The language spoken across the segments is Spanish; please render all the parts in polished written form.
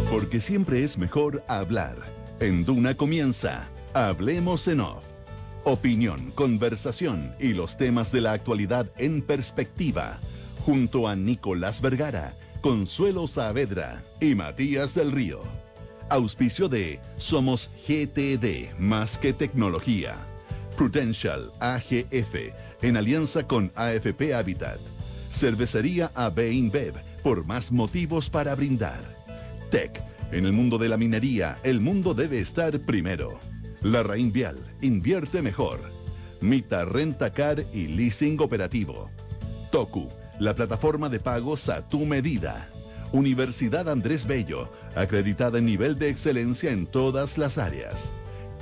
Porque siempre es mejor hablar. En Duna comienza Hablemos en Off. Opinión, conversación y los temas de la actualidad en perspectiva. Junto a Nicolás Vergara, Consuelo Saavedra y Matías del Río. Auspicio de Somos GTD, más que tecnología. Prudential AGF, en alianza con AFP Habitat. Cervecería AB InBev, por más motivos para brindar. Tech, en el mundo de la minería, el mundo debe estar primero. Larraín Vial, invierte mejor. Mita Rentacar y Leasing Operativo. Toku, la plataforma de pagos a tu medida. Universidad Andrés Bello, acreditada en nivel de excelencia en todas las áreas.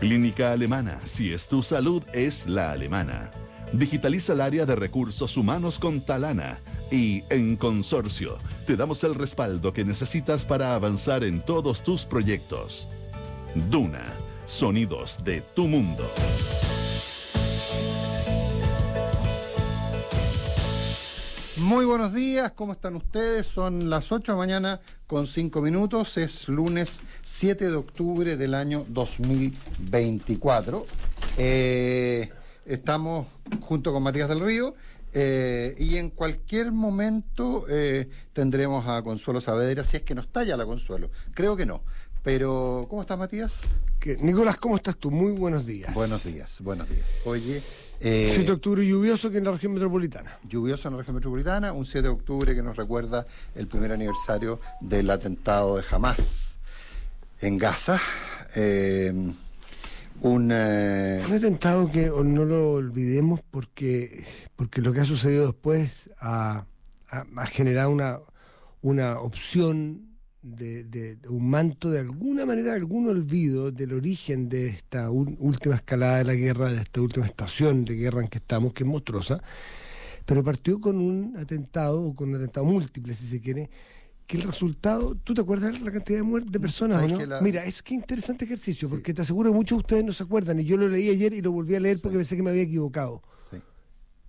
Clínica Alemana, si es tu salud, es la alemana. Digitaliza el área de recursos humanos con Talana. Y en Consorcio, te damos el respaldo que necesitas para avanzar en todos tus proyectos. Duna, sonidos de tu mundo. Muy buenos días, ¿cómo están ustedes? Son las 8 de la mañana con 5 minutos, es lunes 7 de octubre del año 2024. Estamos junto con Matías del Río y en cualquier momento tendremos a Consuelo Saavedra, si es que no está ya la Consuelo. Creo que no. Pero, ¿cómo estás, Matías? Nicolás, ¿cómo estás tú? Muy buenos días. Buenos días, buenos días. Oye... 7 de octubre lluvioso que en la región metropolitana. Lluvioso en la región metropolitana, un 7 de octubre que nos recuerda el primer aniversario del atentado de Hamás en Gaza. Un atentado que no lo olvidemos porque lo que ha sucedido después ha generado una opción de un manto de alguna manera, algún olvido del origen de esta última escalada de la guerra, de esta última estación de guerra en que estamos, que es monstruosa, pero partió con un atentado, o con un atentado múltiple, si se quiere, que el resultado, ¿tú te acuerdas de la cantidad de personas o no? Mira, es que interesante ejercicio, sí. Porque te aseguro que muchos de ustedes no se acuerdan, y yo lo leí ayer y lo volví a leer porque pensé que me había equivocado. Sí.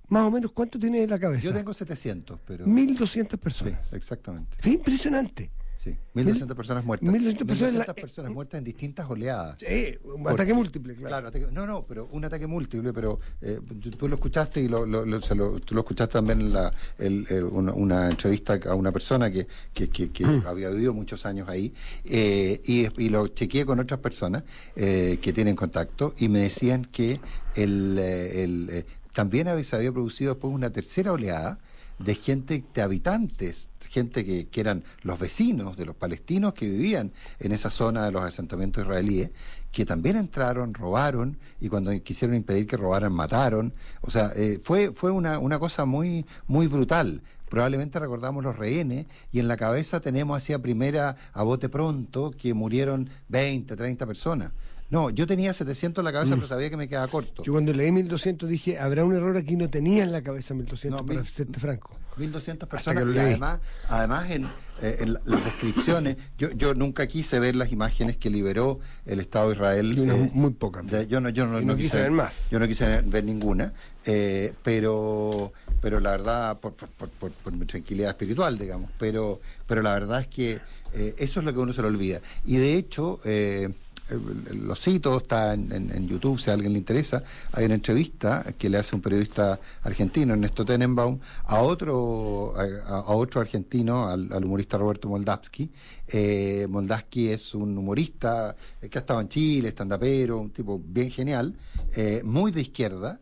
Más o menos, ¿cuánto tienes en la cabeza? Yo tengo 700, pero... 1.200 personas. Sí, exactamente. Es impresionante. Sí, 1.200 personas muertas. 1.200 personas muertas en distintas oleadas. Sí, un ataque múltiple, claro. Pero un ataque múltiple, pero tú lo escuchaste y tú lo escuchaste también en una entrevista a una persona que había vivido muchos años ahí, y lo chequeé con otras personas que tienen contacto y me decían que también se había producido después una tercera oleada de gente, de habitantes, gente que eran los vecinos de los palestinos que vivían en esa zona de los asentamientos israelíes, que también entraron, robaron, y cuando quisieron impedir que robaran, mataron. O sea, fue una cosa muy, muy brutal. Probablemente recordamos los rehenes, y en la cabeza tenemos así a primera, a bote pronto, que murieron 20, 30 personas. No, yo tenía 700 en la cabeza, pero sabía que me quedaba corto. Yo cuando leí 1.200 dije, habrá un error aquí, no tenía en la cabeza 1.200, para serte franco. 1.200 personas, y además en las descripciones, yo nunca quise ver las imágenes que liberó el Estado de Israel. Muy pocas. Yo no quise ver más. Yo no quise ver ninguna, pero la verdad, por mi tranquilidad espiritual, digamos, pero la verdad es que eso es lo que uno se le olvida. Y de hecho... lo cito, está en YouTube, si a alguien le interesa. Hay una entrevista que le hace un periodista argentino, Ernesto Tenenbaum, a otro argentino, al humorista Roberto Moldavsky. Moldavsky es un humorista que ha estado en Chile, estandapero, un tipo bien genial, muy de izquierda,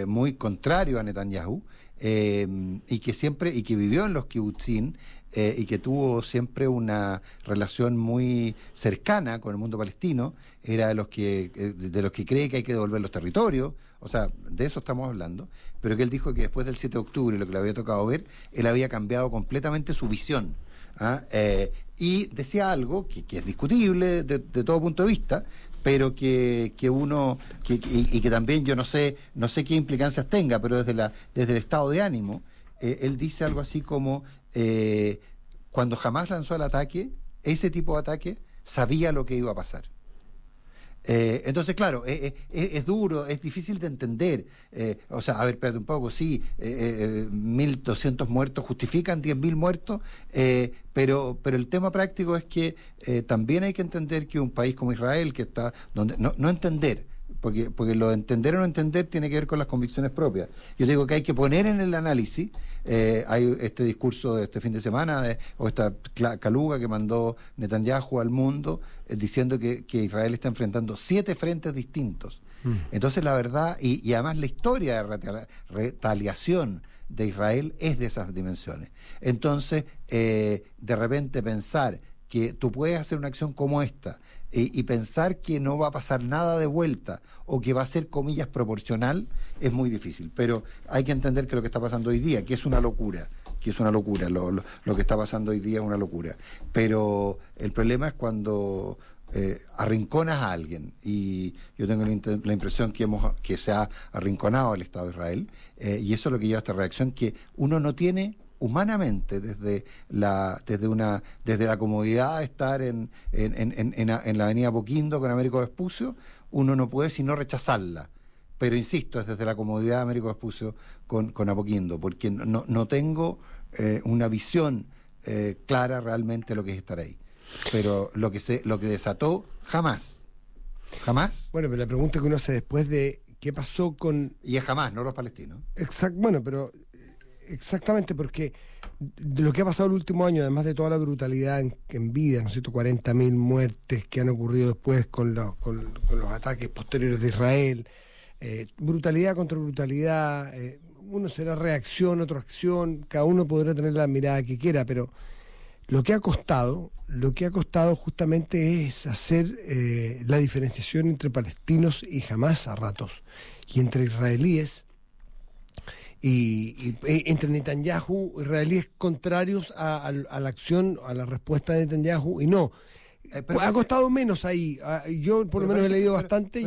muy contrario a Netanyahu, y que vivió en los kibutzim, y que tuvo siempre una relación muy cercana con el mundo palestino. Era de los que cree que hay que devolver los territorios, o sea, de eso estamos hablando, pero que él dijo que después del 7 de octubre, lo que le había tocado ver, él había cambiado completamente su visión. Y decía algo que es discutible de todo punto de vista, pero que también yo no sé qué implicancias tenga, pero desde el estado de ánimo, él dice algo así como cuando Hamás lanzó el ataque, ese tipo de ataque sabía lo que iba a pasar. Entonces, claro, es duro, es difícil de entender. O sea, a ver, espérate un poco, sí, 1.200 muertos justifican 10.000 muertos, pero el tema práctico es que también hay que entender que un país como Israel, que está donde no entender, porque lo de entender o no entender tiene que ver con las convicciones propias. Yo digo que hay que poner en el análisis, hay este discurso de este fin de semana, o esta caluga que mandó Netanyahu al mundo, diciendo que Israel está enfrentando 7 frentes distintos. Entonces la verdad, y además la historia de retaliación de Israel es de esas dimensiones. Entonces, de repente pensar que tú puedes hacer una acción como esta y pensar que no va a pasar nada de vuelta o que va a ser, comillas, proporcional, es muy difícil. Pero hay que entender que lo que está pasando hoy día, que es una locura, lo que está pasando hoy día es una locura. Pero el problema es cuando arrinconas a alguien, y yo tengo la impresión que se ha arrinconado el Estado de Israel, y eso es lo que lleva a esta reacción, que uno no tiene humanamente desde la comodidad de estar en la avenida Apoquindo con Américo Vespucio, uno no puede sino rechazarla. Pero insisto, es desde la comodidad de Américo Vespucio con Apoquindo, porque no tengo una visión clara realmente de lo que es estar ahí. Pero lo que desató, jamás. Bueno, pero la pregunta que uno hace después de qué pasó con... Y es jamás, no los palestinos. Bueno, pero exactamente, porque de lo que ha pasado el último año, además de toda la brutalidad en vida, ¿no es cierto?, 40.000 muertes que han ocurrido después con los ataques posteriores de Israel, brutalidad contra brutalidad, uno será reacción, otro acción, cada uno podrá tener la mirada que quiera, pero lo que ha costado justamente es hacer la diferenciación entre palestinos y Hamás a ratos, y entre israelíes, y entre Netanyahu, israelíes contrarios a la acción, a la respuesta de Netanyahu, y no. Ha costado menos ahí. Yo por lo menos he leído bastante.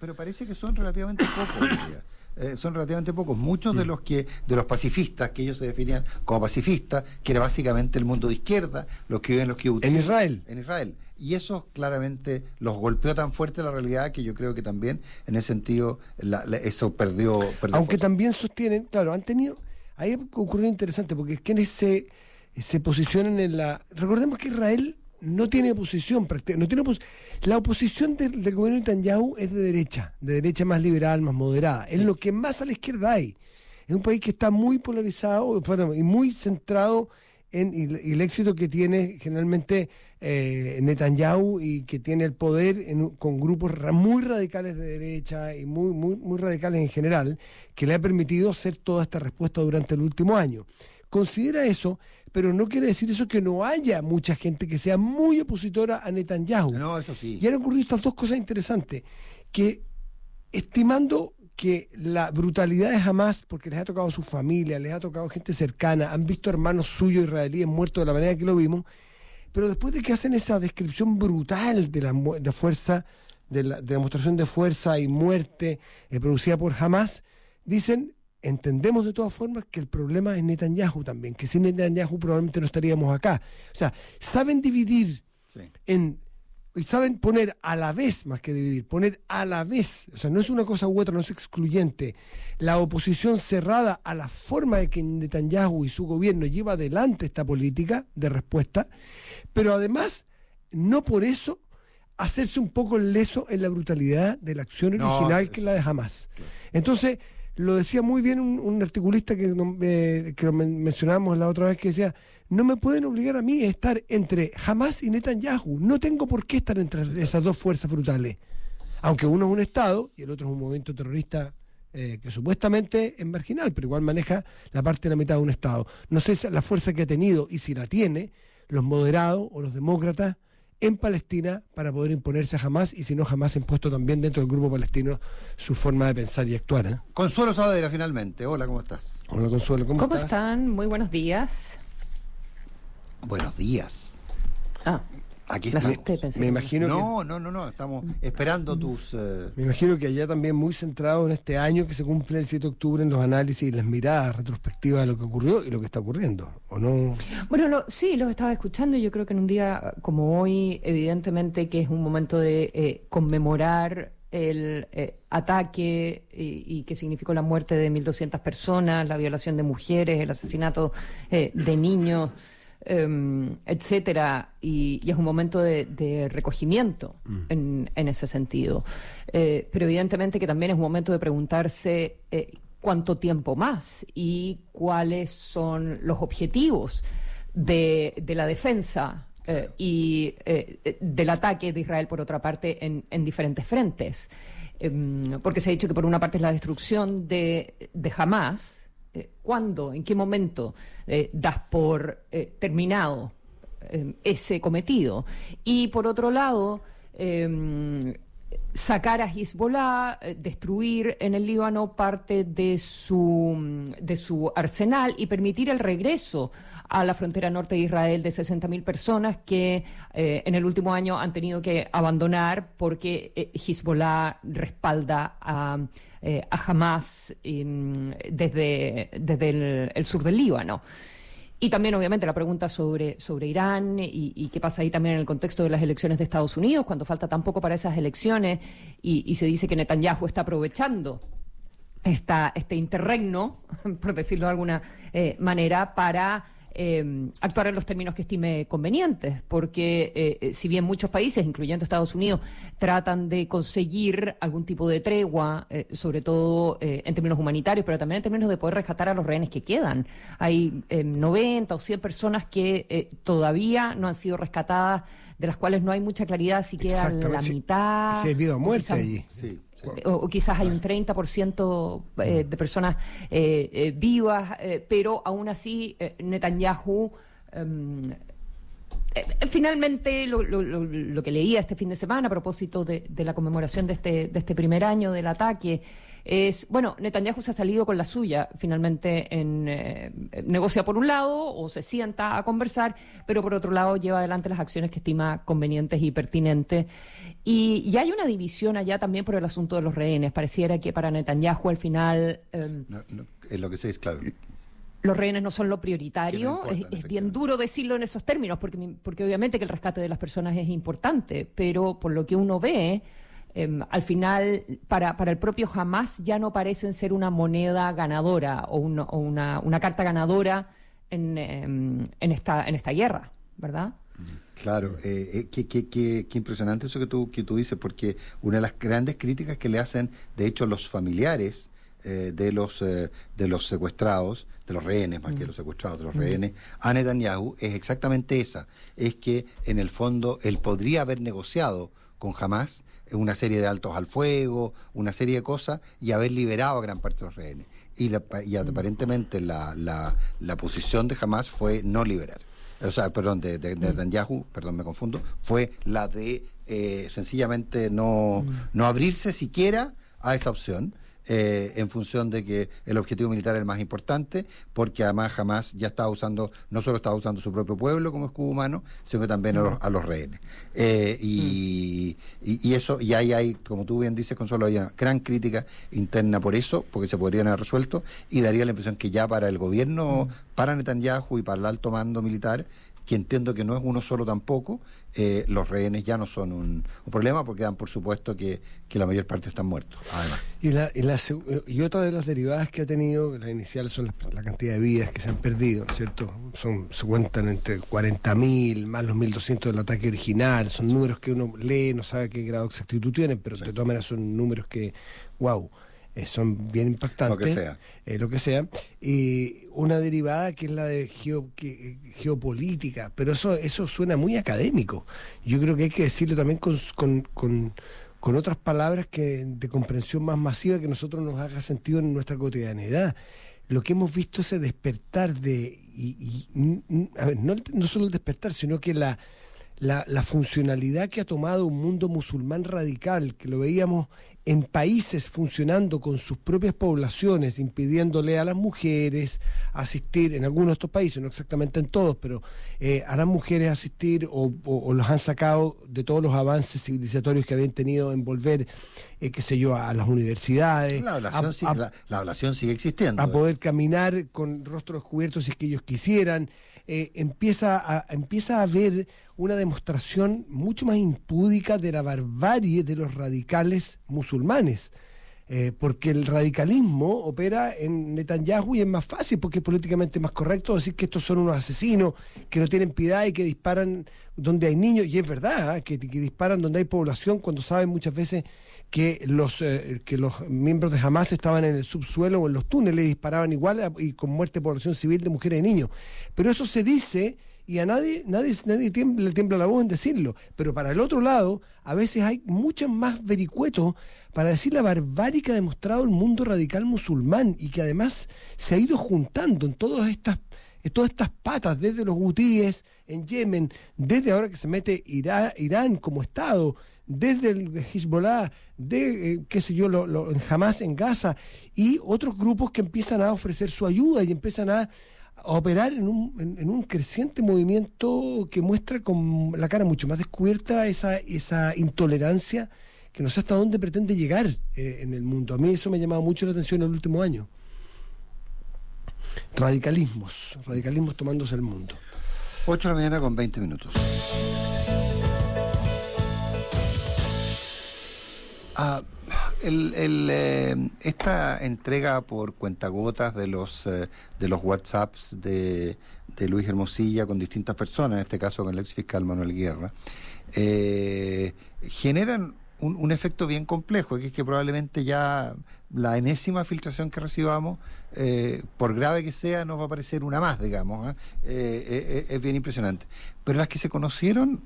Pero parece que son relativamente pocos hoy día. Son relativamente pocos. Muchos de los pacifistas, que ellos se definían como pacifistas, que era básicamente el mundo de izquierda, los que viven los kibutzim. En Israel. Y eso claramente los golpeó tan fuerte la realidad que yo creo que también, en ese sentido, eso perdió Aunque fuerza. también sostienen, claro, han tenido... Ahí ocurrió interesante, porque quienes se posicionan en la... Recordemos que Israel no tiene oposición, la oposición del gobierno de Netanyahu es de derecha más liberal, más moderada, es lo que más a la izquierda hay. Es un país que está muy polarizado y muy centrado y el éxito que tiene generalmente Netanyahu, y que tiene el poder con grupos muy radicales de derecha y muy radicales en general, que le ha permitido hacer toda esta respuesta durante el último año. Considera eso, pero no quiere decir eso que no haya mucha gente que sea muy opositora a Netanyahu. No, eso sí. Y han ocurrido estas dos cosas interesantes, que estimando que la brutalidad de Hamás, porque les ha tocado a su familia, les ha tocado gente cercana, han visto hermanos suyos israelíes muertos de la manera que lo vimos, pero después de que hacen esa descripción brutal de la fuerza, de la demostración de fuerza y muerte producida por Hamás, dicen... Entendemos de todas formas que el problema es Netanyahu también, que sin Netanyahu probablemente no estaríamos acá. O sea, saben dividir y saben poner a la vez, más que dividir, poner a la vez, o sea, no es una cosa u otra, no es excluyente, la oposición cerrada a la forma de que Netanyahu y su gobierno lleva adelante esta política de respuesta, pero además, no por eso hacerse un poco leso en la brutalidad de la acción original que es la de Hamás. Entonces, lo decía muy bien un articulista que lo mencionábamos la otra vez, que decía, no me pueden obligar a mí a estar entre Hamás y Netanyahu, no tengo por qué estar entre esas dos fuerzas brutales, aunque uno es un Estado y el otro es un movimiento terrorista que supuestamente es marginal, pero igual maneja la parte de la mitad de un Estado. No sé la fuerza que ha tenido, y si la tiene, los moderados o los demócratas en Palestina para poder imponerse a Hamás, y si no, Hamás ha impuesto también dentro del grupo palestino su forma de pensar y actuar. Consuelo Saavedra, finalmente. Hola, ¿cómo estás? Hola, Consuelo, ¿cómo estás? están? Muy buenos días. Buenos días. Aquí Me está. asusté, pensé Me que- imagino No, estamos esperando tus... Me imagino que allá también muy centrado en este año que se cumple el 7 de octubre en los análisis y las miradas retrospectivas de lo que ocurrió y lo que está ocurriendo, ¿o no? Bueno, sí, los estaba escuchando y yo creo que en un día como hoy, evidentemente que es un momento de conmemorar el ataque y que significó la muerte de 1.200 personas, la violación de mujeres, el asesinato de niños, etcétera, y es un momento de recogimiento en ese sentido. Pero evidentemente que también es un momento de preguntarse cuánto tiempo más y cuáles son los objetivos de la defensa y del ataque de Israel, por otra parte, en diferentes frentes. Porque se ha dicho que por una parte es la destrucción de Hamás. ¿Cuándo, en qué momento das por terminado ese cometido? Y por otro lado, sacar a Hezbollah, destruir en el Líbano parte de su arsenal y permitir el regreso a la frontera norte de Israel de 60.000 personas que en el último año han tenido que abandonar porque Hezbollah respalda a Hamás desde el sur del Líbano. Y también, obviamente, la pregunta sobre Irán y qué pasa ahí también en el contexto de las elecciones de Estados Unidos, cuando falta tan poco para esas elecciones y se dice que Netanyahu está aprovechando este interregno, por decirlo de alguna manera, para actuar en los términos que estime convenientes, porque si bien muchos países, incluyendo Estados Unidos, tratan de conseguir algún tipo de tregua, sobre todo en términos humanitarios, pero también en términos de poder rescatar a los rehenes que quedan. Hay 90 o 100 personas que todavía no han sido rescatadas, de las cuales no hay mucha claridad si queda la mitad. Si ha habido muerte quizás, allí. Sí. o quizás hay un 30% de personas vivas, pero aún así Netanyahu finalmente lo que leía este fin de semana a propósito de la conmemoración de este primer año del ataque es, bueno, Netanyahu se ha salido con la suya, finalmente negocia por un lado o se sienta a conversar, pero por otro lado lleva adelante las acciones que estima convenientes y pertinentes. Y hay una división allá también por el asunto de los rehenes. Pareciera que para Netanyahu al final... es lo que se dice, claro. Los rehenes no son lo prioritario, Que no importan, es bien duro decirlo en esos términos, porque obviamente que el rescate de las personas es importante, pero por lo que uno ve, al final, para el propio Hamás ya no parecen ser una moneda ganadora o una carta ganadora en esta guerra, ¿verdad? Claro, qué impresionante eso que tú dices, porque una de las grandes críticas que le hacen, de hecho, los familiares de los secuestrados, de los rehenes, más que los secuestrados, de los rehenes, a Netanyahu, es exactamente esa, es que en el fondo él podría haber negociado con Hamás una serie de altos al fuego, una serie de cosas, y haber liberado a gran parte de los rehenes. Y aparentemente la posición de Hamás fue no liberar. O sea, perdón, de Netanyahu, perdón, me confundo, fue la de sencillamente no abrirse siquiera a esa opción, en función de que el objetivo militar es el más importante, porque además Hamás ya estaba usando, no solo estaba usando su propio pueblo como escudo humano, sino que también a los rehenes. Y eso, y ahí hay, como tú bien dices, Consuelo, hay una gran crítica interna por eso, porque se podrían haber resuelto, y daría la impresión que ya para el gobierno, para Netanyahu y para el alto mando militar, que entiendo que no es uno solo tampoco, los rehenes ya no son un problema, porque dan por supuesto que la mayor parte están muertos, además. Y otra de las derivadas que ha tenido, la inicial, son la cantidad de vidas que se han perdido, ¿no es cierto? Se cuentan entre 40.000 más los 1.200 del ataque original, son números que uno lee, no sabe qué grado de exactitud tienen, pero de todas maneras son números que, wow, son bien impactantes. Lo que sea. Y una derivada que es la de geopolítica, pero eso suena muy académico. Yo creo que hay que decirlo también con otras palabras de comprensión más masiva que nosotros nos haga sentido en nuestra cotidianidad. Lo que hemos visto es el despertar a ver, no solo el despertar, sino que la la funcionalidad que ha tomado un mundo musulmán radical, que lo veíamos en países funcionando con sus propias poblaciones, impidiéndole a las mujeres asistir, en algunos de estos países, no exactamente en todos, pero a las mujeres asistir o los han sacado de todos los avances civilizatorios que habían tenido en volver, qué sé yo, a las universidades. La ablación sigue existiendo. A poder caminar con rostros descubiertos si es que ellos quisieran. Empieza a haber una demostración mucho más impúdica de la barbarie de los radicales musulmanes, porque el radicalismo opera en Netanyahu y es más fácil porque es políticamente más correcto decir que estos son unos asesinos que no tienen piedad y que disparan donde hay niños, y es verdad, que disparan donde hay población, cuando saben muchas veces que los miembros de Hamas estaban en el subsuelo o en los túneles y disparaban igual y con muerte de población civil de mujeres y niños. Pero eso se dice y a nadie le tiembla la voz en decirlo. Pero para el otro lado, a veces hay muchos más vericuetos para decir la barbarie que ha demostrado el mundo radical musulmán y que además se ha ido juntando en todas estas patas, desde los hutíes en Yemen, desde ahora que se mete Irán como Estado, desde el Hezbollah, qué sé yo, Hamas en Gaza, y otros grupos que empiezan a ofrecer su ayuda y empiezan a operar en un creciente movimiento que muestra con la cara mucho más descubierta esa intolerancia que no sé hasta dónde pretende llegar en el mundo. A mí eso me ha llamado mucho la atención en el último año. Radicalismos tomándose el mundo. 8 de la mañana con 20 minutos. Esta entrega por cuentagotas de los WhatsApps de Luis Hermosilla con distintas personas, en este caso con el ex fiscal Manuel Guerra, generan un efecto bien complejo, que es que probablemente ya la enésima filtración que recibamos, por grave que sea, nos va a parecer una más, digamos. Es bien impresionante. Pero las que se conocieron,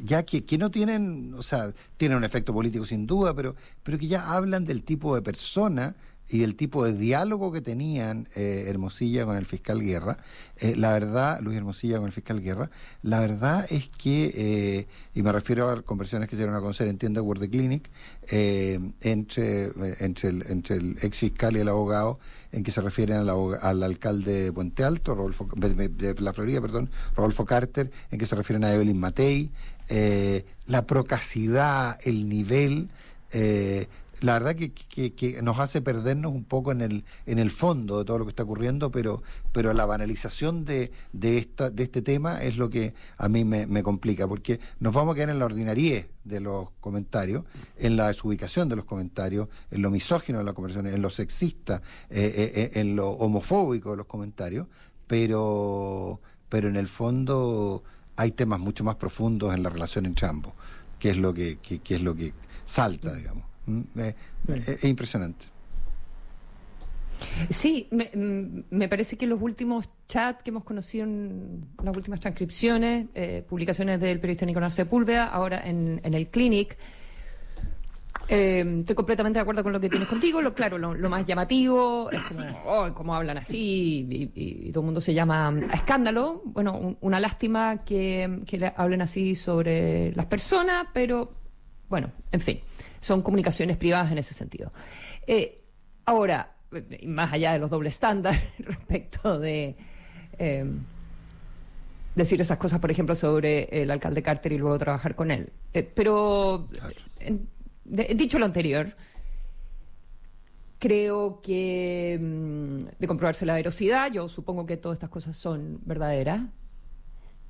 ya que no tienen, o sea, tienen un efecto político sin duda, pero que ya hablan del tipo de persona y del tipo de diálogo que tenían Hermosilla con el fiscal Guerra, la verdad, Luis Hermosilla con el fiscal Guerra, la verdad es que, y me refiero a conversaciones que se dieron a conocer en Tienda Word Clinic, entre el ex fiscal y el abogado, en que se refieren al alcalde de Puente Alto, de la Florida, Rodolfo Carter, en que se refieren a Evelyn Matei, la procacidad, el nivel, la verdad que nos hace perdernos un poco en el fondo de todo lo que está ocurriendo, pero la banalización de este tema es lo que a mí me complica, porque nos vamos a quedar en la ordinariez de los comentarios, en la desubicación de los comentarios, en lo misógino de las conversaciones, en lo sexista, en lo homofóbico de los comentarios, pero en el fondo hay temas mucho más profundos en la relación entre ambos, que es lo que salta, digamos. Es impresionante. Sí, me parece que los últimos chats que hemos conocido en las últimas transcripciones, publicaciones del periodista Nicolás Sepúlveda, ahora en el Clinic, estoy completamente de acuerdo con lo que tienes contigo. Lo más llamativo es como hablan así y todo el mundo se llama a escándalo. Bueno, una lástima que hablen así sobre las personas, pero bueno, en fin, son comunicaciones privadas en ese sentido. Ahora, más allá de los dobles estándares respecto de decir esas cosas, por ejemplo, sobre el alcalde Carter y luego trabajar con él. Pero, dicho lo anterior, creo que de comprobarse la veracidad, yo supongo que todas estas cosas son verdaderas,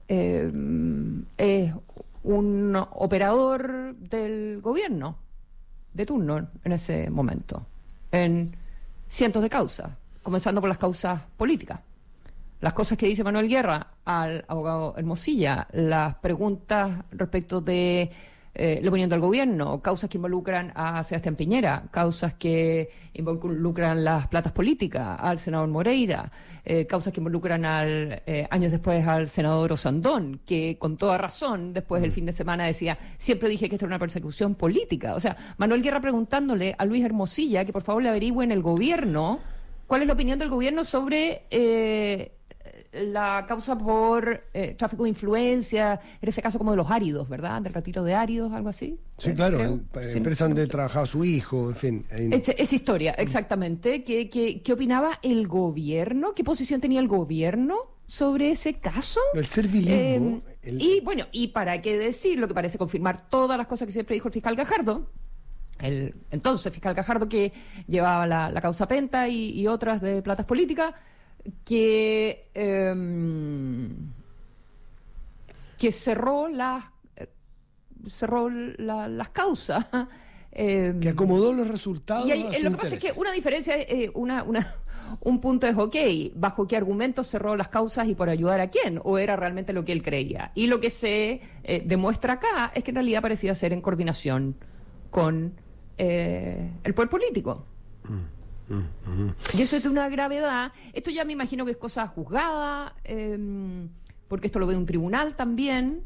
es un operador del gobierno de turno en ese momento, en cientos de causas, comenzando por las causas políticas. Las cosas que dice Manuel Guerra al abogado Hermosilla, las preguntas respecto de la opinión del gobierno, causas que involucran a Sebastián Piñera, causas que involucran las platas políticas, al senador Moreira, causas que involucran años después al senador Osandón, que con toda razón después del fin de semana decía, siempre dije que esto era una persecución política. O sea, Manuel Guerra preguntándole a Luis Hermosilla que por favor le averigüe en el gobierno cuál es la opinión del gobierno sobre la causa por tráfico de influencia, en ese caso como de los áridos, ¿verdad? Del retiro de áridos, algo así. Sí, claro, Sí, empresa donde trabajaba su hijo, en fin. Esa historia, exactamente. ¿Qué opinaba el gobierno? ¿Qué posición tenía el gobierno sobre ese caso? El servilismo. Y bueno, y para qué decir, lo que parece confirmar todas las cosas que siempre dijo el fiscal Gajardo, el entonces fiscal Gajardo, que llevaba la causa Penta y otras de platas políticas, que cerró las causas. Que acomodó los resultados. Y lo que pasa es que una diferencia, un punto es, ok, ¿bajo qué argumentos cerró las causas y por ayudar a quién? ¿O era realmente lo que él creía? Y lo que se demuestra acá es que en realidad parecía ser en coordinación con el poder político. Y eso es de una gravedad. Esto ya me imagino que es cosa juzgada, porque esto lo ve un tribunal también,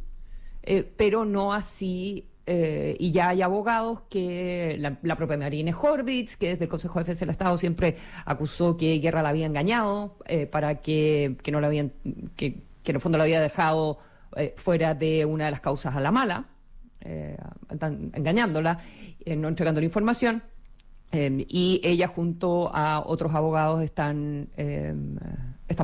pero no así. Y ya hay abogados que la propia Marine Horvitz, que desde el Consejo de Defensa del Estado siempre acusó que Guerra la había engañado para que no la habían, que en el fondo la había dejado fuera de una de las causas a la mala, engañándola, no entregando la información. Y ella junto a otros abogados están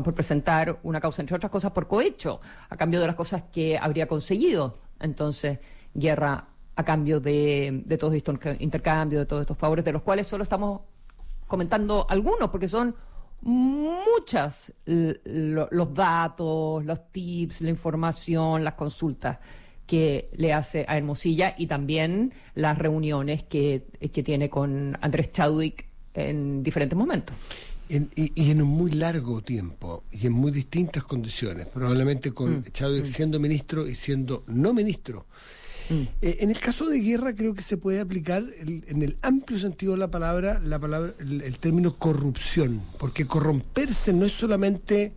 por presentar una causa, entre otras cosas, por cohecho, a cambio de las cosas que habría conseguido entonces Guerra, a cambio de todos estos intercambios, de todos estos favores, de los cuales solo estamos comentando algunos, porque son muchas los datos, los tips, la información, las consultas que le hace a Hermosilla, y también las reuniones que tiene con Andrés Chadwick en diferentes momentos. Y en un muy largo tiempo, y en muy distintas condiciones, probablemente con Chadwick siendo ministro y siendo no ministro. En el caso de Guerra creo que se puede aplicar en el amplio sentido de la palabra el término corrupción, porque corromperse no es solamente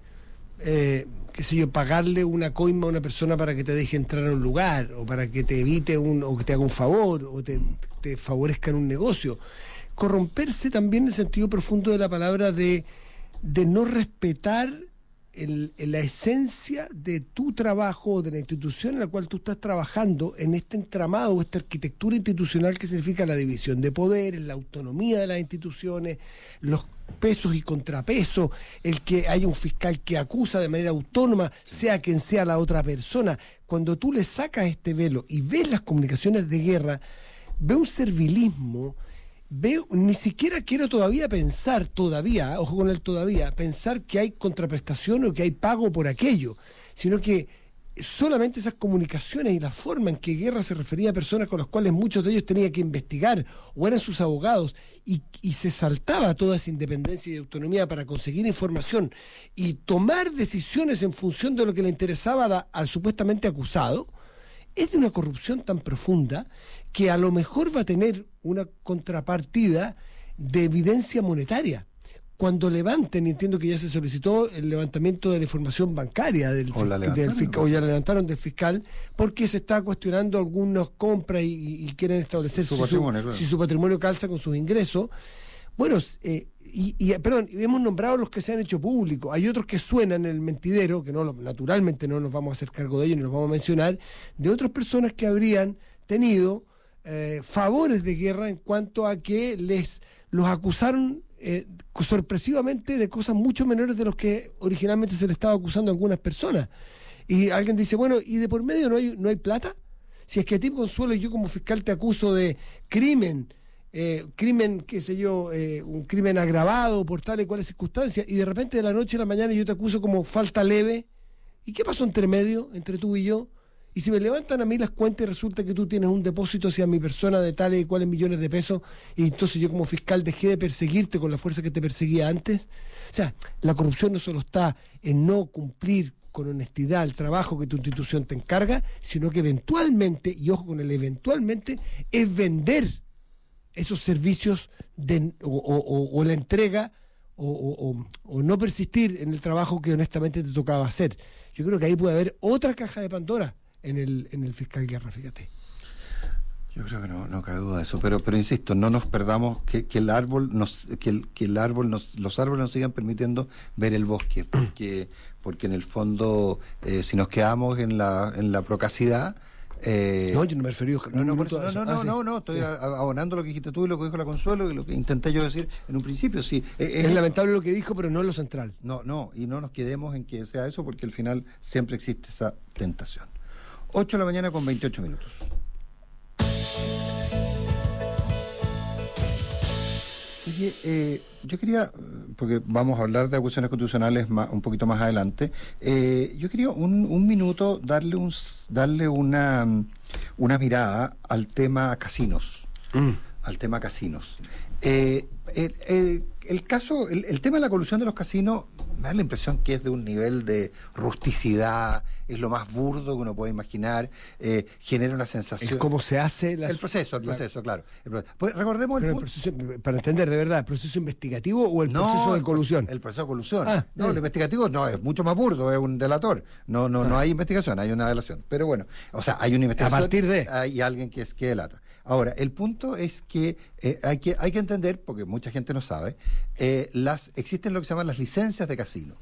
qué sé yo, pagarle una coima a una persona para que te deje entrar a un lugar, o para que te evite o que te haga un favor, o te favorezca en un negocio. Corromperse también en el sentido profundo de la palabra de no respetar la esencia de tu trabajo, de la institución en la cual tú estás trabajando, en este entramado o esta arquitectura institucional que significa la división de poderes, la autonomía de las instituciones, los pesos y contrapesos, el que haya un fiscal que acusa de manera autónoma, sea quien sea la otra persona. Cuando tú le sacas este velo y ves las comunicaciones de Guerra, ve un servilismo. Ni siquiera quiero ojo con el todavía, pensar que hay contraprestación o que hay pago por aquello, sino que solamente esas comunicaciones y la forma en que Guerra se refería a personas con las cuales muchos de ellos tenía que investigar o eran sus abogados, y se saltaba toda esa independencia y autonomía para conseguir información y tomar decisiones en función de lo que le interesaba al supuestamente acusado, es de una corrupción tan profunda que a lo mejor va a tener una contrapartida de evidencia monetaria. Cuando levanten, y entiendo que ya se solicitó el levantamiento de la información bancaria o ya la levantaron del fiscal, porque se está cuestionando algunas compras y quieren establecer si su patrimonio calza con sus ingresos. Bueno, hemos nombrado los que se han hecho públicos. Hay otros que suenan en el mentidero, que naturalmente no nos vamos a hacer cargo de ellos ni los vamos a mencionar, de otras personas que habrían tenido favores de Guerra en cuanto a que los acusaron sorpresivamente de cosas mucho menores de los que originalmente se le estaba acusando a algunas personas. Y alguien dice, bueno, ¿y de por medio no hay plata? Si es que a ti, Consuelo, y yo como fiscal te acuso de crimen, qué sé yo, un crimen agravado por tal y cuales circunstancias, y de repente de la noche a la mañana yo te acuso como falta leve, ¿y qué pasó entre medio, entre tú y yo? Y si me levantan a mí las cuentas y resulta que tú tienes un depósito hacia mi persona de tales y cuales millones de pesos, y entonces yo como fiscal dejé de perseguirte con la fuerza que te perseguía antes. O sea, la corrupción no solo está en no cumplir con honestidad el trabajo que tu institución te encarga, sino que eventualmente, y ojo con el eventualmente, es vender esos servicios o la entrega o no persistir en el trabajo que honestamente te tocaba hacer. Yo creo que ahí puede haber otra caja de Pandora en el fiscal Guerra, fíjate. Yo creo que no cabe duda de eso, pero insisto, no nos perdamos que los árboles nos sigan permitiendo ver el bosque, porque en el fondo, si nos quedamos en la procacidad. No, yo no me referí No, estoy abonando lo que dijiste tú y lo que dijo la Consuelo y lo que intenté yo decir en un principio. Sí, es lamentable lo que dijo, pero no es lo central. Y no nos quedemos en que sea eso, porque al final siempre existe esa tentación. 8:28 a.m. Oye, yo quería, porque vamos a hablar de acusaciones constitucionales un poquito más adelante, yo quería un minuto darle una mirada al tema casinos. El tema de la colusión de los casinos me da la impresión que es de un nivel de rusticidad, es lo más burdo que uno puede imaginar, genera una sensación. Es como se hace el proceso, claro. Pues recordemos el proceso, para entender de verdad, ¿el proceso investigativo o el proceso de colusión? El proceso de colusión. El investigativo no, es mucho más burdo, es un delator. No hay investigación, hay una delación. Pero bueno, o sea, hay una investigación. A partir de. Hay alguien que delata. Ahora, el punto es que hay que entender, porque mucha gente no sabe, existen lo que se llaman las licencias de casino,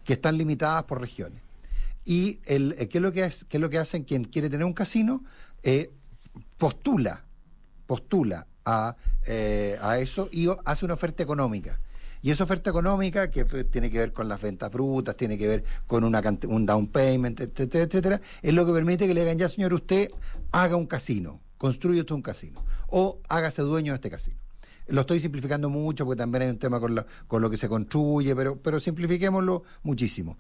que están limitadas por regiones. Y ¿qué es lo que hacen quien quiere tener un casino? Postula a eso y hace una oferta económica. Y esa oferta económica, que tiene que ver con las ventas brutas, tiene que ver con un down payment, etcétera, es lo que permite que le digan, ya señor, usted haga un casino, construye usted un casino, o hágase dueño de este casino. Lo estoy simplificando mucho porque también hay un tema con lo que se construye, pero simplifiquémoslo muchísimo.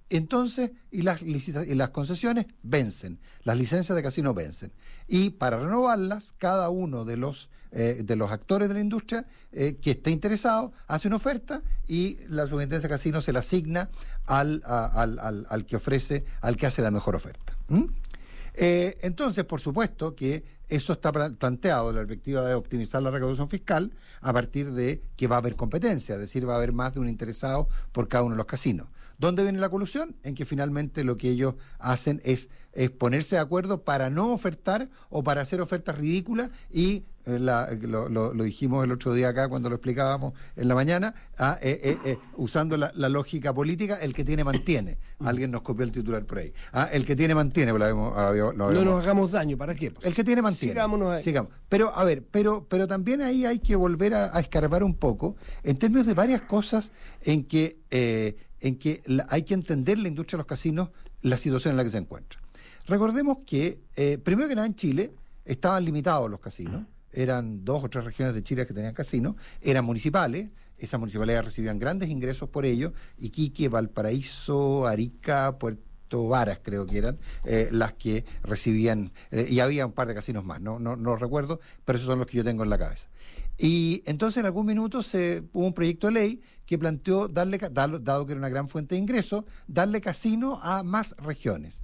Entonces, las concesiones vencen, las licencias de casino vencen. Y para renovarlas, cada uno de los actores de la industria que esté interesado hace una oferta y la Superintendencia de Casinos se la asigna al que ofrece, al que hace la mejor oferta. Entonces, por supuesto que eso está planteado desde la perspectiva de optimizar la recaudación fiscal a partir de que va a haber competencia, es decir, va a haber más de un interesado por cada uno de los casinos. ¿Dónde viene la colusión? En que finalmente lo que ellos hacen es ponerse de acuerdo para no ofertar o para hacer ofertas ridículas y lo dijimos el otro día acá cuando lo explicábamos en la mañana, usando la lógica política, el que tiene mantiene. Alguien nos copió el titular por ahí. El que tiene mantiene. No nos hagamos daño, ¿para qué? El que tiene mantiene. Sigamos. Pero también ahí hay que volver a escarbar un poco en términos de varias cosas en que hay que entender la industria de los casinos, la situación en la que se encuentra. Recordemos que, primero que nada, en Chile estaban limitados los casinos. Eran 2 o 3 regiones de Chile que tenían casinos, eran municipales, esas municipalidades recibían grandes ingresos por ello, Iquique, Valparaíso, Arica, Puerto Varas creo que eran las que recibían, y había un par de casinos más, no lo recuerdo, pero esos son los que yo tengo en la cabeza. Y entonces en algún minuto hubo un proyecto de ley que planteó dado que era una gran fuente de ingresos, darle casino a más regiones.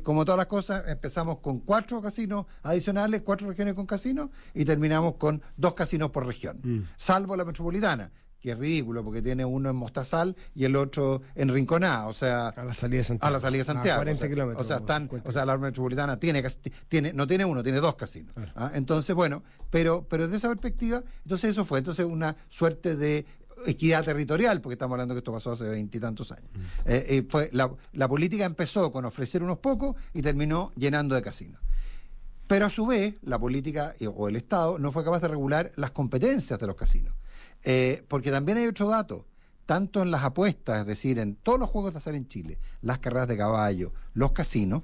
Como todas las cosas, empezamos con 4 casinos adicionales, 4 regiones con casinos, y terminamos con 2 casinos por región, salvo la metropolitana, que es ridículo, porque tiene uno en Mostazal y el otro en Rinconá, o sea... A la salida de Santiago. A la salida de Santiago. 40 kilómetros. O sea, la metropolitana no tiene uno, tiene 2 casinos. Entonces, bueno, pero desde esa perspectiva, entonces eso fue una suerte de equidad territorial, porque estamos hablando que esto pasó hace 20 y tantos años. La política empezó con ofrecer unos pocos y terminó llenando de casinos. Pero a su vez, la política o el Estado no fue capaz de regular las competencias de los casinos. Porque también hay otro dato, tanto en las apuestas, es decir, en todos los juegos de azar en Chile, las carreras de caballo, los casinos,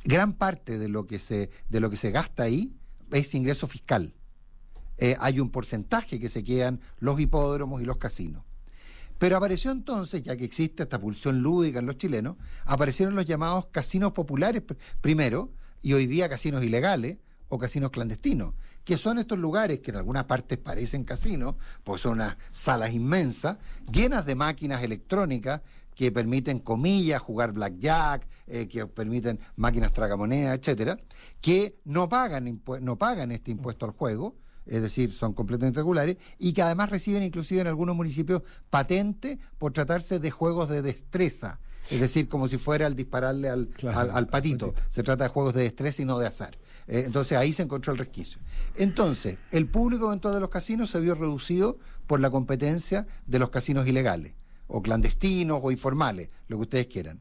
gran parte de lo que se gasta ahí es ingreso fiscal. Hay un porcentaje que se quedan los hipódromos y los casinos. Pero apareció entonces, ya que existe esta pulsión lúdica en los chilenos, aparecieron los llamados casinos populares primero, y hoy día casinos ilegales o casinos clandestinos, que son estos lugares que en algunas partes parecen casinos, pues son unas salas inmensas, llenas de máquinas electrónicas que permiten, comillas, jugar blackjack, que permiten máquinas tragamonedas, etcétera, que no pagan este impuesto al juego, es decir, son completamente regulares, y que además reciben inclusive en algunos municipios patente por tratarse de juegos de destreza. Es decir, como si fuera al dispararle al patito. Se trata de juegos de destreza y no de azar. Entonces ahí se encontró el resquicio. Entonces, el público eventual de los casinos se vio reducido por la competencia de los casinos ilegales, o clandestinos, o informales, lo que ustedes quieran.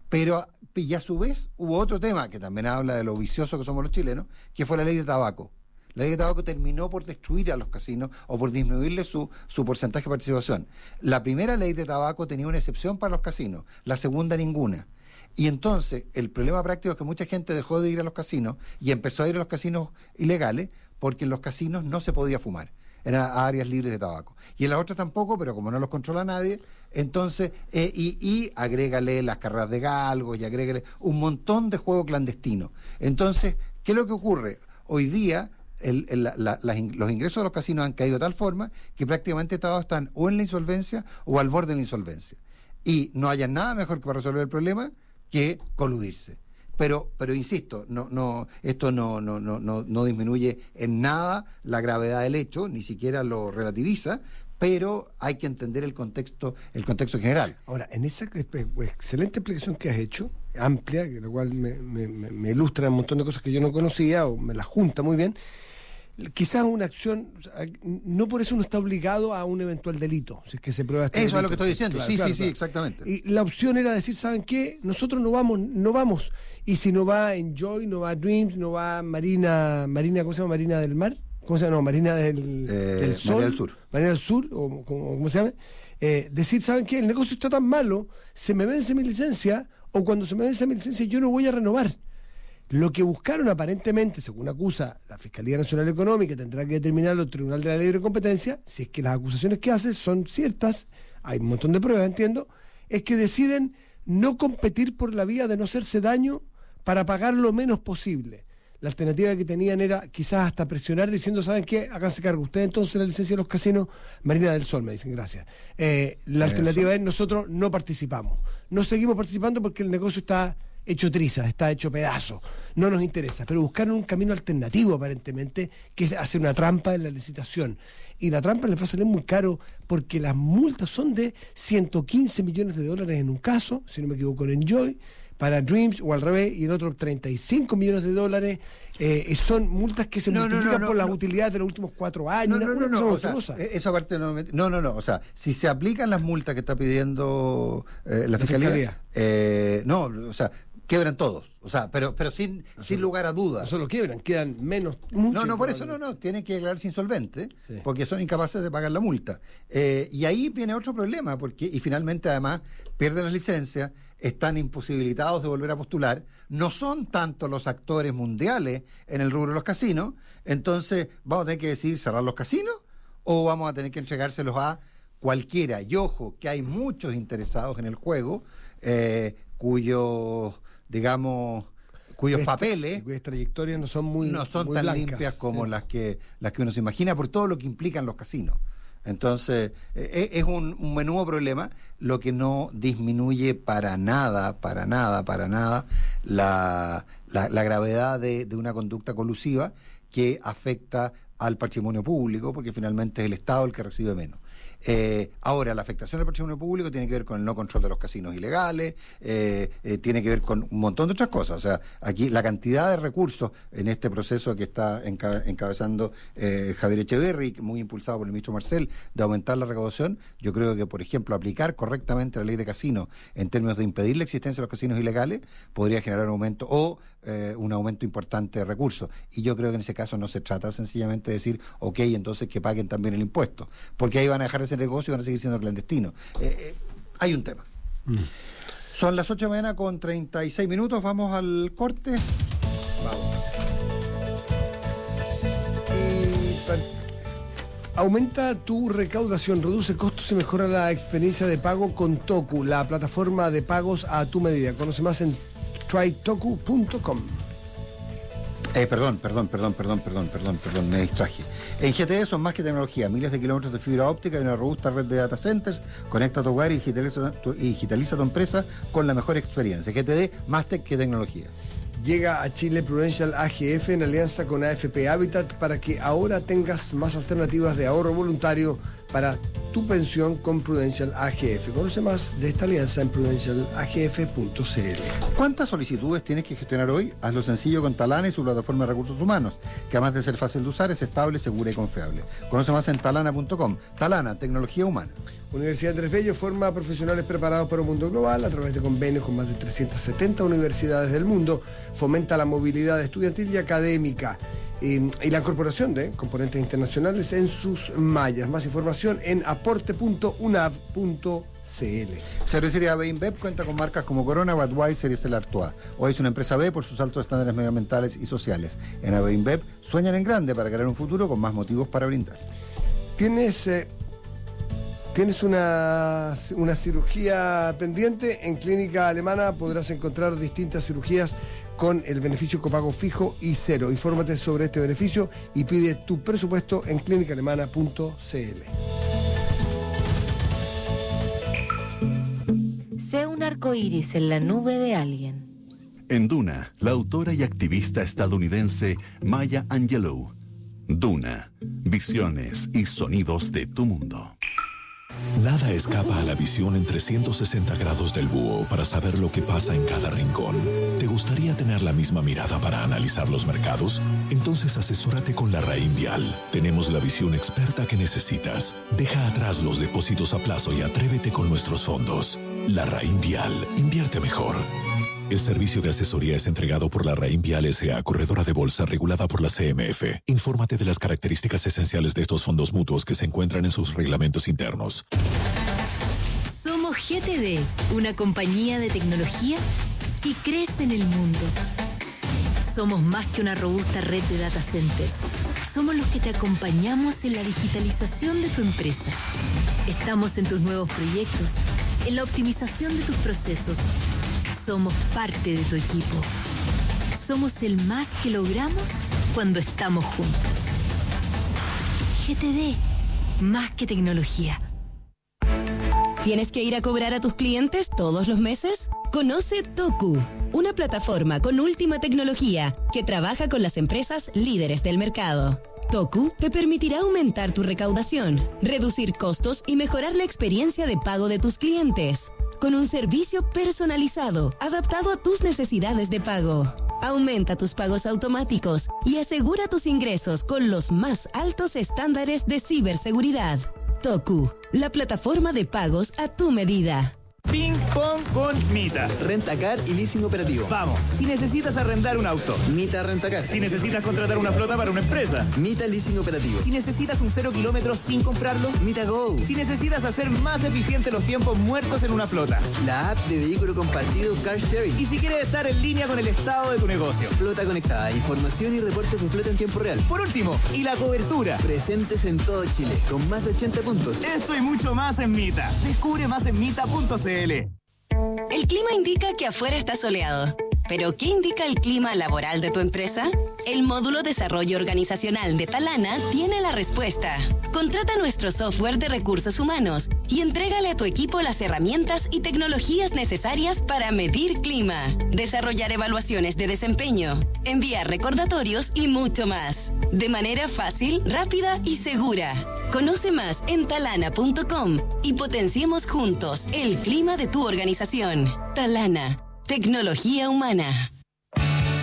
Pero, y a su vez, hubo otro tema que también habla de lo vicioso que somos los chilenos, que fue la ley de tabaco. La ley de tabaco terminó por destruir a los casinos o por disminuirle su porcentaje de participación. La primera ley de tabaco tenía una excepción para los casinos, la segunda ninguna. Y entonces el problema práctico es que mucha gente dejó de ir a los casinos y empezó a ir a los casinos ilegales porque en los casinos no se podía fumar. Eran áreas libres de tabaco. Y en las otras tampoco, pero como no los controla nadie, entonces, y agrégale las carreras de galgos y agrégale un montón de juego clandestino. Entonces, ¿qué es lo que ocurre? Hoy día los ingresos de los casinos han caído de tal forma que prácticamente todos están o en la insolvencia o al borde de la insolvencia. Y no haya nada mejor que para resolver el problema que coludirse. Pero insisto, esto no disminuye en nada la gravedad del hecho, ni siquiera lo relativiza, pero hay que entender el contexto general. Ahora, en esa excelente explicación que has hecho, amplia, que lo cual me ilustra un montón de cosas que yo no conocía, o me las junta muy bien, quizás una acción, no por eso uno está obligado a un eventual delito, si es que se prueba este Eso delito. es lo que estoy diciendo, Claro, sí, exactamente. Y la opción era decir, ¿saben qué? Nosotros no vamos. Y si no va Enjoy, no va Dreams, no va Marina, ¿cómo se llama? Marina del Mar, ¿cómo se llama? No, Marina del Sol. Marina del Sur. Marina del Sur, o ¿cómo se llama? Decir, ¿saben qué? El negocio está tan malo, se me vence mi licencia, o cuando se me vence mi licencia yo no voy a renovar. Lo que buscaron aparentemente, según acusa la Fiscalía Nacional Económica, tendrá que determinarlo el Tribunal de la Libre Competencia, si es que las acusaciones que hace son ciertas, hay un montón de pruebas, entiendo, es que deciden no competir por la vía de no hacerse daño para pagar lo menos posible. La alternativa que tenían era quizás hasta presionar diciendo, ¿saben qué? Háganse cargo. Ustedes entonces la licencia de los casinos, Marina del Sol, me dicen, gracias. La alternativa es nosotros no participamos. No seguimos participando porque el negocio está hecho trizas, está hecho pedazo. No nos interesa. Pero buscaron un camino alternativo, aparentemente, que es hacer una trampa en la licitación. Y la trampa les va a salir muy caro porque las multas son de $115 millones en un caso, si no me equivoco, en Enjoy, para Dreams, o al revés, y en otro $35 millones. Son multas que se multiplican por las utilidades de los últimos 4 años. Esa parte o sea, si se aplican las multas que está pidiendo la Fiscalía, o sea, quiebran todos, o sea, pero sin lugar a dudas. No solo quiebran, quedan menos. Por eso tienen que declararse insolventes, sí, porque son incapaces de pagar la multa. Y ahí viene otro problema, y finalmente además pierden las licencias, están imposibilitados de volver a postular, no son tanto los actores mundiales en el rubro de los casinos, entonces vamos a tener que decidir cerrar los casinos o vamos a tener que entregárselos a cualquiera. Y ojo, que hay muchos interesados en el juego, cuyos papeles, cuyas trayectorias no son muy tan blancas, limpias como sí, las que uno se imagina, por todo lo que implican los casinos. Entonces, es un menudo problema, lo que no disminuye para nada la gravedad de una conducta colusiva que afecta al patrimonio público, porque finalmente es el Estado el que recibe menos. Ahora, la afectación del patrimonio público tiene que ver con el no control de los casinos ilegales, tiene que ver con un montón de otras cosas. O sea, aquí la cantidad de recursos en este proceso que está encabezando Javier Echeverri, muy impulsado por el ministro Marcel, de aumentar la recaudación, yo creo que, por ejemplo, aplicar correctamente la ley de casinos en términos de impedir la existencia de los casinos ilegales podría generar un aumento importante de recursos. Y yo creo que en ese caso no se trata sencillamente de decir, ok, entonces que paguen también el impuesto, porque ahí van a dejar ese negocio y van a seguir siendo clandestinos. Hay un tema. Son las 8 de la mañana con 36 minutos, vamos al corte. Vamos. Aumenta tu recaudación, reduce costos y mejora la experiencia de pago con Toku, la plataforma de pagos a tu medida. Conoce más en trytoku.com. Perdón, me distraje. En GTE son más que tecnología, miles de kilómetros de fibra óptica y una robusta red de data centers. Conecta tu hogar y digitaliza tu empresa con la mejor experiencia. GTD, más tech que tecnología. Llega a Chile Prudential AGF en alianza con AFP Habitat para que ahora tengas más alternativas de ahorro voluntario para tu pensión con Prudential AGF. Conoce más de esta alianza en prudentialagf.cl. ¿Cuántas solicitudes tienes que gestionar hoy? Hazlo sencillo con Talana y su plataforma de recursos humanos, que además de ser fácil de usar, es estable, segura y confiable. Conoce más en talana.com. Talana, tecnología humana. Universidad Andrés Bello forma profesionales preparados para un mundo global a través de convenios con más de 370 universidades del mundo. Fomenta la movilidad estudiantil y académica y la incorporación de componentes internacionales en sus mallas. Más información en aporte.unav.cl. Cervecería B InBev cuenta con marcas como Corona, Budweiser y Stella Artois. Hoy es una empresa B por sus altos estándares medioambientales y sociales. En AB InBev sueñan en grande para crear un futuro con más motivos para brindar. ¿Tienes una cirugía pendiente? En Clínica Alemana podrás encontrar distintas cirugías con el beneficio copago fijo y cero. Infórmate sobre este beneficio y pide tu presupuesto en clínicaalemana.cl. Sé un arcoíris en la nube de alguien. En Duna, la autora y activista estadounidense Maya Angelou. Duna, visiones y sonidos de tu mundo. Nada escapa a la visión en 360 grados del búho para saber lo que pasa en cada rincón. ¿Te gustaría tener la misma mirada para analizar los mercados? Entonces asesórate con Larraín Vial. Tenemos la visión experta que necesitas. Deja atrás los depósitos a plazo y atrévete con nuestros fondos. Larraín Vial. Invierte mejor. El servicio de asesoría es entregado por Larraín Vial S.A., corredora de bolsa regulada por la CMF. Infórmate de las características esenciales de estos fondos mutuos que se encuentran en sus reglamentos internos. Somos GTD, una compañía de tecnología que crece en el mundo. Somos más que una robusta red de data centers. Somos los que te acompañamos en la digitalización de tu empresa. Estamos en tus nuevos proyectos, en la optimización de tus procesos. Somos parte de tu equipo. Somos el más que logramos cuando estamos juntos. GTD, más que tecnología. ¿Tienes que ir a cobrar a tus clientes todos los meses? Conoce Toku, una plataforma con última tecnología que trabaja con las empresas líderes del mercado. Toku te permitirá aumentar tu recaudación, reducir costos y mejorar la experiencia de pago de tus clientes. Con un servicio personalizado, adaptado a tus necesidades de pago. Aumenta tus pagos automáticos y asegura tus ingresos con los más altos estándares de ciberseguridad. Toku, la plataforma de pagos a tu medida. Ping Pong con Mita. Rentacar y leasing operativo. Vamos, si necesitas arrendar un auto. Mita Rentacar. Si necesitas contratar una flota para una empresa. Mita Leasing operativo. Si necesitas un 0 kilómetros sin comprarlo. Mita Go. Si necesitas hacer más eficiente los tiempos muertos en una flota. La app de vehículo compartido Car Sharing. Y si quieres estar en línea con el estado de tu negocio. Flota conectada, información y reportes de flota en tiempo real. Por último, y la cobertura. Presentes en todo Chile, con más de 80 puntos. Esto y mucho más en Mita. Descubre más en mita.cl. El clima indica que afuera está soleado. ¿Pero qué indica el clima laboral de tu empresa? El módulo Desarrollo Organizacional de Talana tiene la respuesta. Contrata nuestro software de recursos humanos y entrégale a tu equipo las herramientas y tecnologías necesarias para medir clima, desarrollar evaluaciones de desempeño, enviar recordatorios y mucho más. De manera fácil, rápida y segura. Conoce más en talana.com y potenciemos juntos el clima de tu organización. Talana. Tecnología humana.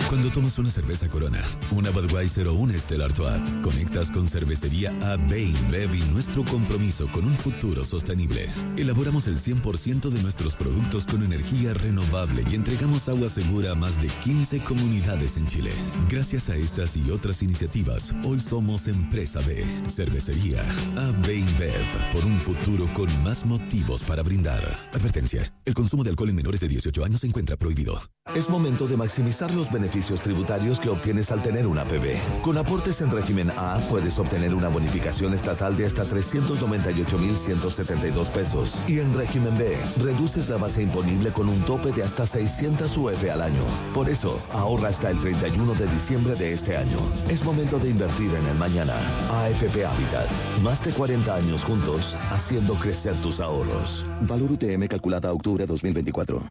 Cuando tomas una cerveza Corona, una Budweiser o una Stella Artois, conectas con Cervecería AB InBev y nuestro compromiso con un futuro sostenible. Elaboramos el 100% de nuestros productos con energía renovable y entregamos agua segura a más de 15 comunidades en Chile. Gracias a estas y otras iniciativas, hoy somos Empresa B. Cervecería AB InBev, por un futuro con más motivos para brindar. Advertencia: el consumo de alcohol en menores de 18 años se encuentra prohibido. Es momento de maximizar los beneficios tributarios que obtienes al tener una APB. Con aportes en régimen A puedes obtener una bonificación estatal de hasta 398,172 pesos. Y en régimen B, reduces la base imponible con un tope de hasta 600 UF al año. Por eso, ahorra hasta el 31 de diciembre de este año. Es momento de invertir en el mañana. AFP Habitat. Más de 40 años juntos, haciendo crecer tus ahorros. Valor UTM calculada a octubre 2024.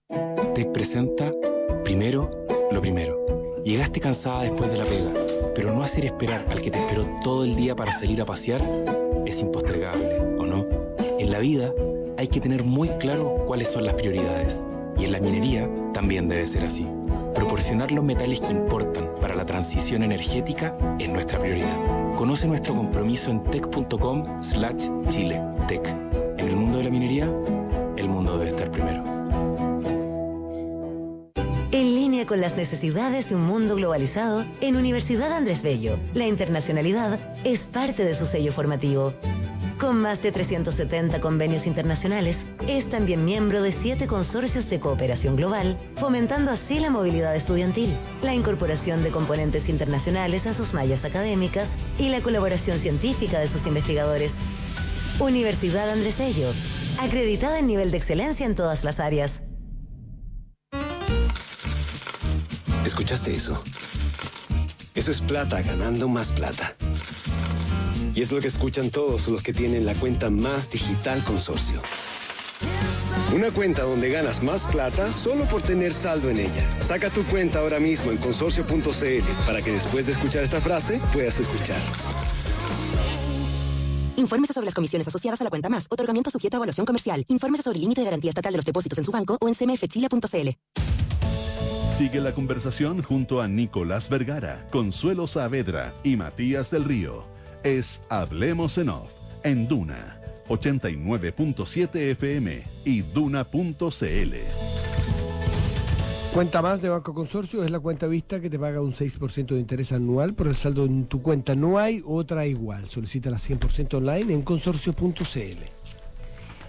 TEC presenta Primero, lo primero. Llegaste cansada después de la pega, pero no hacer esperar al que te esperó todo el día para salir a pasear es impostergable, ¿o no? En la vida hay que tener muy claro cuáles son las prioridades. Y en la minería también debe ser así. Proporcionar los metales que importan para la transición energética es nuestra prioridad. Conoce nuestro compromiso en tec.com/Chile. Tec. En el mundo de la minería, el mundo debe estar primero. En línea con las necesidades de un mundo globalizado, en Universidad Andrés Bello, la internacionalidad es parte de su sello formativo. Con más de 370 convenios internacionales, es también miembro de 7 consorcios de cooperación global, fomentando así la movilidad estudiantil, la incorporación de componentes internacionales a sus mallas académicas y la colaboración científica de sus investigadores. Universidad Andrés Bello, acreditada en nivel de excelencia en todas las áreas. ¿Escuchaste eso? Eso es plata ganando más plata. Y es lo que escuchan todos los que tienen la cuenta Más Digital Consorcio. Una cuenta donde ganas más plata solo por tener saldo en ella. Saca tu cuenta ahora mismo en consorcio.cl para que después de escuchar esta frase puedas escuchar. Infórmese sobre las comisiones asociadas a la cuenta Más. Otorgamiento sujeto a evaluación comercial. Infórmese sobre el límite de garantía estatal de los depósitos en su banco o en cmfchile.cl. Sigue la conversación junto a Nicolás Vergara, Consuelo Saavedra y Matías del Río. Es Hablemos en Off, en Duna, 89.7 FM y Duna.cl. Cuenta Más de Banco Consorcio es la cuenta vista que te paga un 6% de interés anual por el saldo en tu cuenta. No hay otra igual. Solicítala 100% online en consorcio.cl.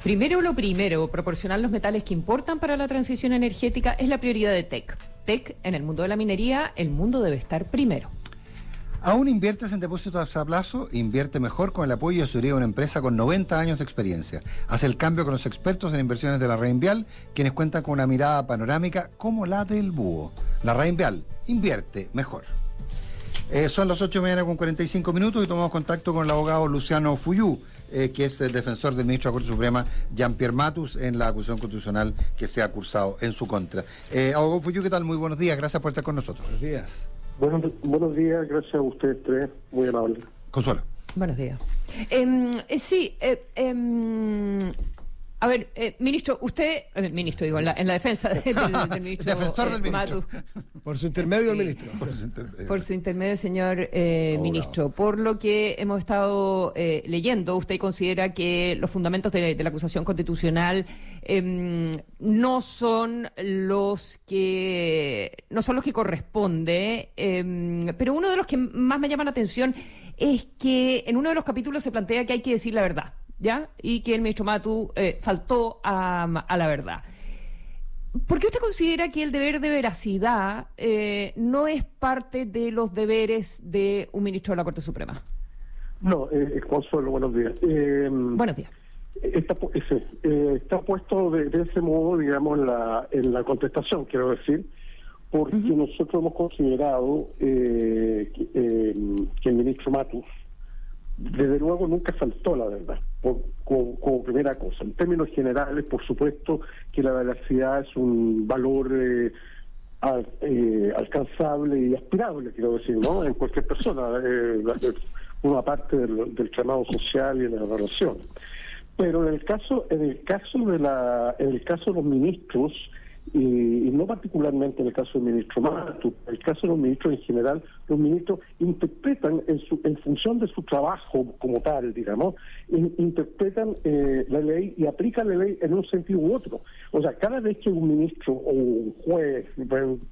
Primero lo primero, proporcionar los metales que importan para la transición energética es la prioridad de TEC. TEC, en el mundo de la minería, el mundo debe estar primero. ¿Aún inviertes en depósitos a plazo? Invierte mejor con el apoyo y asesoría de una empresa con 90 años de experiencia. Haz el cambio con los expertos en inversiones de la Reinvial, quienes cuentan con una mirada panorámica como la del búho. La Reinvial, invierte mejor. Son las 8:45 y tomamos contacto con el abogado Luciano Fuyú, que es el defensor del ministro de la Corte Suprema, Jean-Pierre Matus, en la acusación constitucional que se ha cursado en su contra. Abogado Fuyú, ¿qué tal? Muy buenos días, gracias por estar con nosotros. Buenos días. Buenos días, gracias a ustedes tres, muy amable. Consuelo. Buenos días. A ver, ministro, usted, el ministro digo, en la defensa del ministro. Defensor del ministro. Por su intermedio, el ministro. Por su intermedio, señor ministro. Por lo que hemos estado leyendo, usted considera que los fundamentos de la acusación constitucional no son los que corresponde, pero uno de los que más me llama la atención es que en uno de los capítulos se plantea que hay que decir la verdad, ¿ya? Y que el ministro Matus faltó a la verdad. ¿Por qué usted considera que el deber de veracidad no es parte de los deberes de un ministro de la Corte Suprema? No, Consuelo, buenos días. Buenos días. Está puesto de ese modo, digamos, en la contestación, quiero decir, porque nosotros hemos considerado que el ministro Matus, desde luego, nunca faltó la verdad, como primera cosa. En términos generales, por supuesto que la veracidad es un valor alcanzable y aspirable, quiero decir, ¿no? En cualquier persona, una parte del llamado social y de la evaluación. Pero en el caso de los ministros, y no particularmente en el caso del ministro Matus, en el caso de los ministros en general, los ministros interpretan en función de su trabajo como tal, digamos, interpretan la ley y aplican la ley en un sentido u otro. O sea, cada vez que un ministro o un juez,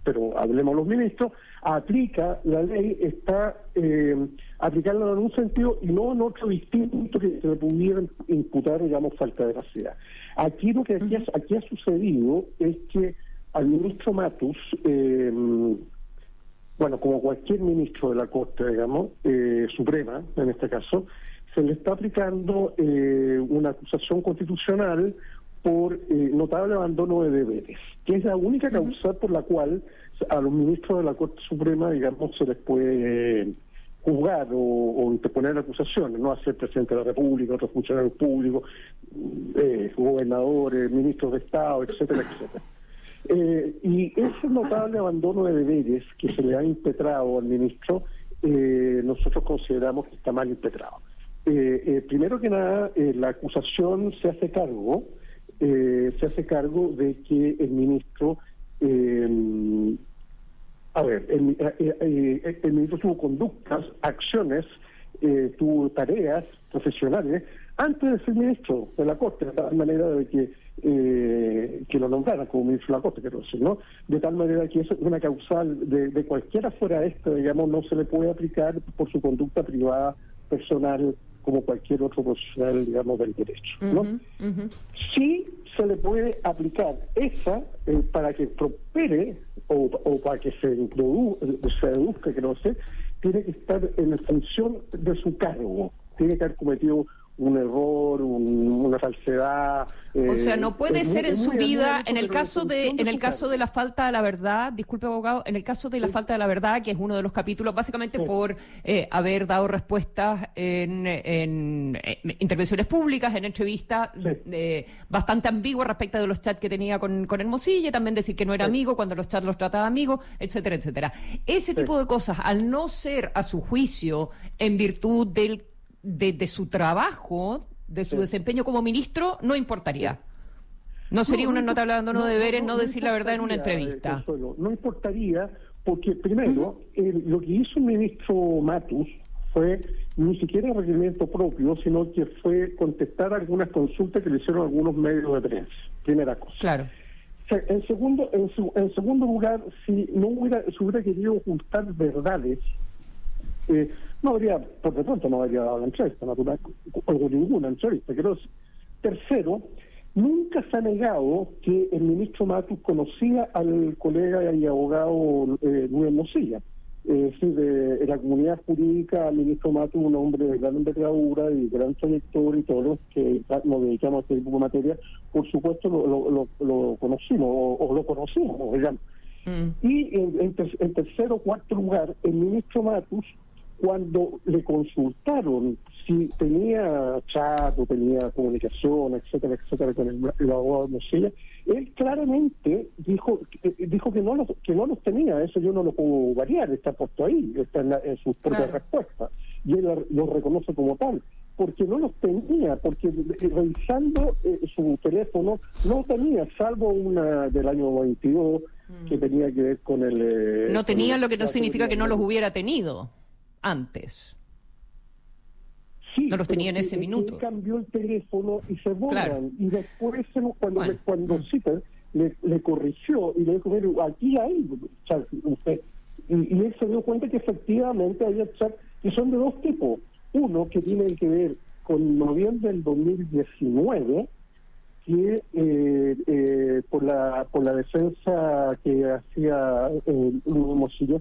pero hablemos de los ministros, aplica la ley, está aplicándola en un sentido y no en otro distinto que se le pudiera imputar, digamos, falta de veracidad. Aquí lo que aquí ha sucedido es que al ministro Matus, como cualquier ministro de la Corte, digamos, Suprema, en este caso, se le está aplicando una acusación constitucional por notable abandono de deberes, que es la única causa por la cual a los ministros de la Corte Suprema, digamos, se les puede juzgar o interponer acusaciones, no a ser presidente de la República, otros funcionarios públicos, gobernadores, ministros de Estado, etcétera, etcétera. Y ese notable abandono de deberes que se le ha impetrado al ministro, nosotros consideramos que está mal impetrado. Primero que nada, la acusación se hace cargo de que el ministro, el ministro tuvo conductas, acciones, tuvo tareas profesionales antes de ser ministro de la Corte, de tal manera de que lo nombraran como ministro de la Corte, quiero decir, ¿no? De tal manera que eso es una causal de cualquiera fuera de esto, digamos, no se le puede aplicar por su conducta privada, personal, como cualquier otro profesional, digamos, del derecho, ¿no? Sí se le puede aplicar esa para que prospere o para que se deduzca, que no sé, tiene que estar en función de su cargo, tiene que haber cometido un error, una falsedad. O sea, no puede ser en su vida, en el caso de la falta de la verdad, disculpe abogado, en el caso de la falta de la verdad, que es uno de los capítulos, básicamente por haber dado respuestas en intervenciones públicas, en entrevistas bastante ambiguas respecto de los chats que tenía con Hermosilla, también decir que no era amigo cuando los chats los trataba amigos, etcétera, etcétera. Ese tipo de cosas, al no ser a su juicio en virtud de su trabajo, de su desempeño como ministro, no importaría. No sería una notable abandono de deberes no decir la verdad en una entrevista. No importaría, porque primero, lo que hizo el ministro Matus fue ni siquiera requerimiento propio, sino que fue contestar algunas consultas que le hicieron algunos medios de prensa. Primera cosa. Claro. En segundo lugar, si se hubiera querido ocultar verdades, no habría dado la entrevista, natural, o ninguna entrevista. Tercero, nunca se ha negado que el ministro Matus conocía al colega y abogado Luis Hermosilla. Es decir, de la comunidad jurídica, el ministro Matus, un hombre de gran envergadura y gran trayectoria, y todos los que nos dedicamos a este tipo de materia, por supuesto lo conocimos, o lo conocimos, digamos. Y en tercer o cuarto lugar, el ministro Matus, cuando le consultaron si tenía chat o tenía comunicación, etcétera, con el abogado Hermosilla, él claramente dijo que no los tenía. Eso yo no lo puedo variar, está puesto ahí, está en sus propias respuestas, y él lo reconoce como tal, porque no los tenía, porque revisando su teléfono no tenía, salvo una del año 22 que tenía que ver con el... no tenía, lo que no significa que no los hubiera tenido antes. Sí, no los tenía en ese minuto. Él cambió el teléfono y se borran. Claro. Y después, cuando Zipper le corrigió y le dijo, mire, aquí hay chat, usted. Y él se dio cuenta que efectivamente había chat que son de dos tipos. Uno que tiene que ver con noviembre del 2019, que por la defensa que hacía Luis Hermosilla,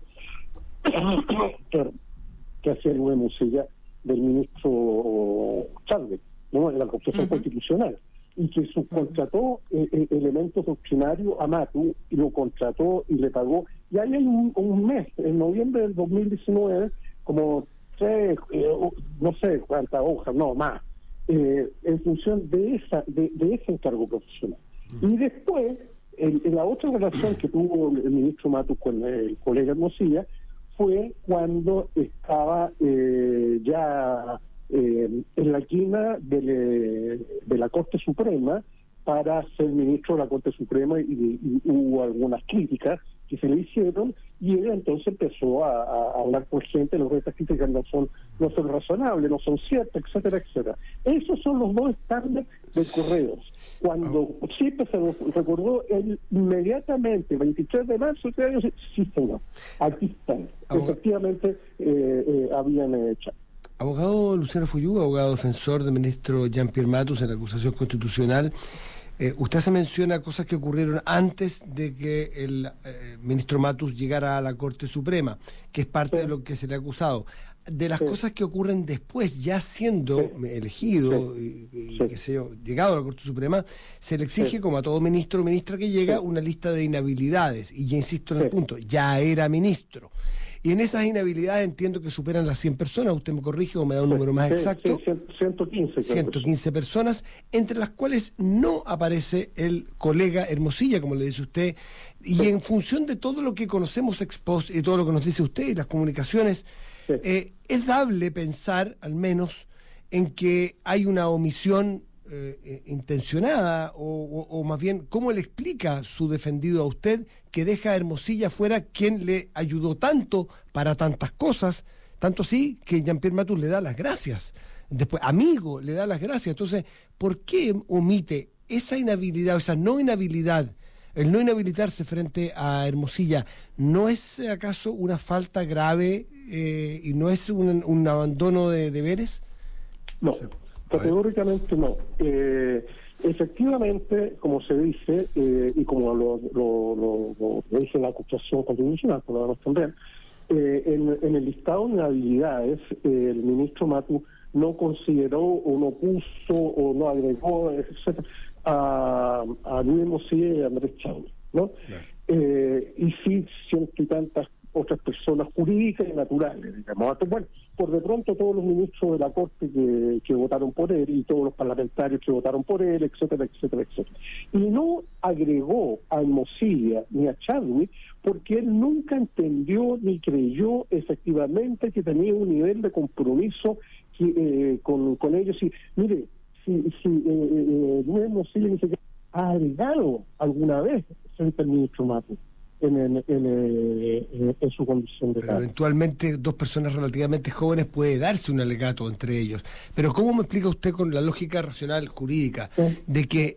que hacía Luis Hermosilla del ministro Chávez, ¿no?, en la Constitución Constitucional, y que subcontrató elementos doctrinarios a Matus, y lo contrató y le pagó. Y ahí hay un mes, en noviembre del 2019, como 3, no sé cuántas hojas, no más, en función de ese encargo profesional. Y después, en la otra relación que tuvo el ministro Matus con el colega Hermosilla, fue cuando estaba ya en la quina de la Corte Suprema para ser ministro de la Corte Suprema, y hubo algunas críticas que se le hicieron, y él entonces empezó a hablar por gente, los estas críticas no son razonables, no son ciertas, etcétera, etcétera. Esos son los dos estándares de Correos. Cuando siempre se lo recordó, él inmediatamente, 23 de marzo, sí, señor, aquí están. Efectivamente, habían hecho. Abogado Luciano Fuyú, abogado defensor del ministro Jean-Pierre Matus en la acusación constitucional, usted se menciona cosas que ocurrieron antes de que el ministro Matus llegara a la Corte Suprema, que es parte de lo que se le ha acusado. De las cosas que ocurren después, ya siendo elegido y qué sé yo, llegado a la Corte Suprema, se le exige, como a todo ministro o ministra que llega, una lista de inhabilidades. Y ya insisto en el punto, ya era ministro. Y en esas inhabilidades entiendo que superan las 100 personas, usted me corrige o me da un número más exacto. 115. 115 personas, entre las cuales no aparece el colega Hermosilla, como le dice usted, y en función de todo lo que conocemos ex post y todo lo que nos dice usted y las comunicaciones, es dable pensar, al menos, en que hay una omisión intencionada, o más bien, ¿cómo le explica su defendido a usted que deja a Hermosilla fuera, quien le ayudó tanto para tantas cosas, tanto así que Jean-Pierre Matus le da las gracias? Después, amigo, le da las gracias. Entonces, ¿por qué omite esa inhabilidad, esa no inhabilidad, el no inhabilitarse frente a Hermosilla? ¿No es acaso una falta grave y no es un abandono de deberes? No, categóricamente no. Efectivamente, como se dice, y como lo dice la acusación constitucional, por lo menos también, en el listado de inhabilidades, el ministro Matus no consideró o no puso o no agregó, etcétera, a Luis Hermosilla y a Andrés Chadwick, ¿no? Claro. Y sí, ciento y tantas otras personas jurídicas y naturales, digamos. Bueno, por de pronto todos los ministros de la Corte que votaron por él y todos los parlamentarios que votaron por él, etcétera, etcétera, etcétera. Y no agregó a Hermosilla ni a Chadwick porque él nunca entendió ni creyó efectivamente que tenía un nivel de compromiso con ellos. Y mire, si Luis Hermosilla ni siquiera ha agregado alguna vez frente al ministro Matus en su condición de Pero eventualmente dos personas relativamente jóvenes puede darse un alegato entre ellos. Pero ¿cómo me explica usted con la lógica racional jurídica de que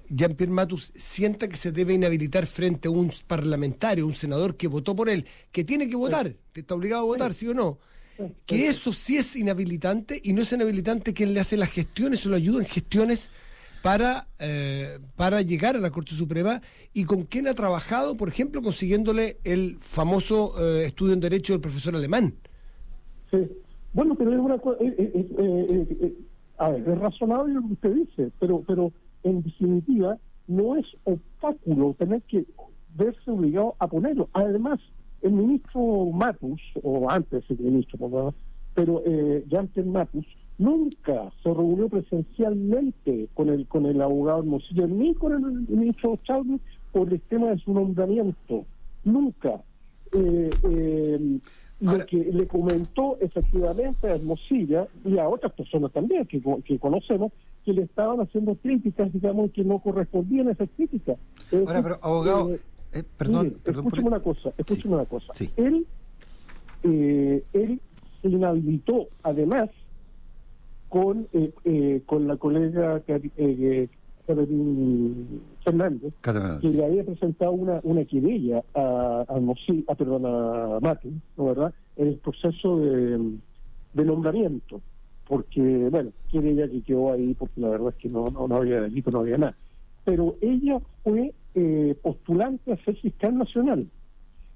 Jean-Pierre Matus sienta que se debe inhabilitar frente a un parlamentario, un senador que votó por él, que tiene que votar, que está obligado a votar, sí o no? Que eso sí es inhabilitante, y no es inhabilitante quien le hace las gestiones o le ayuda en gestiones para llegar a la Corte Suprema, y con quien ha trabajado, por ejemplo, consiguiéndole el famoso estudio en Derecho del profesor Alemán. Sí, bueno, pero es una cosa, a ver, es razonable lo que usted dice, pero en definitiva no es obstáculo tener que verse obligado a ponerlo. Además, el ministro Matus, o antes el ministro, pero Jean-Pierre Matus, nunca se reunió presencialmente con el abogado Hermosilla, ni con el ministro Chadwick por el tema de su nombramiento. Nunca. Lo que le comentó efectivamente a Hermosilla y a otras personas también que conocemos, que le estaban haciendo críticas, digamos, que no correspondían a esas críticas. Ahora, pero abogado, perdón, escúcheme una cosa. Sí. Él se inhabilitó, además, con la colega Catherine Fernández, que le había presentado una querella a Matus, ¿no, verdad?, en el proceso de nombramiento, porque, bueno, querella que quedó ahí porque la verdad es que no había delito, no había nada. Pero ella fue postulante a ser fiscal nacional,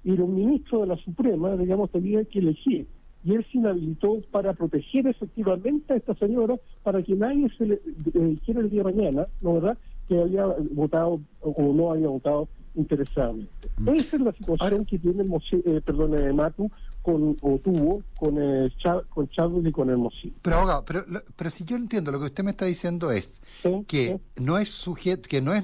y los ministros de la Suprema, digamos, tenían que elegir, y él se inhabilitó para proteger efectivamente a esta señora, para que nadie se le dijera el día de mañana, ¿no, verdad?, que había votado o no había votado interesadamente. Esa es la situación que tiene Matus tuvo con Chadwick y con Hermosilla. Pero abogado, pero si yo entiendo, lo que usted me está diciendo es que no es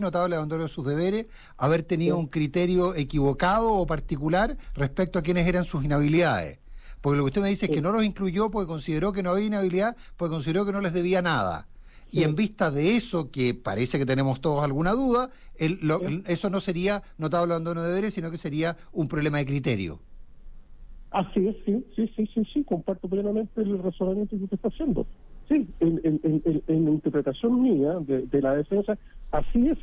notable abandono de sus deberes haber tenido un criterio equivocado o particular respecto a quiénes eran sus inhabilidades. Porque lo que usted me dice es que no los incluyó porque consideró que no había inhabilidad, porque consideró que no les debía nada. Y en vista de eso, que parece que tenemos todos alguna duda, eso no sería notable abandono de deberes, sino que sería un problema de criterio. Así es, sí, comparto plenamente el razonamiento que usted está haciendo. Sí, en la interpretación mía de la defensa, así es.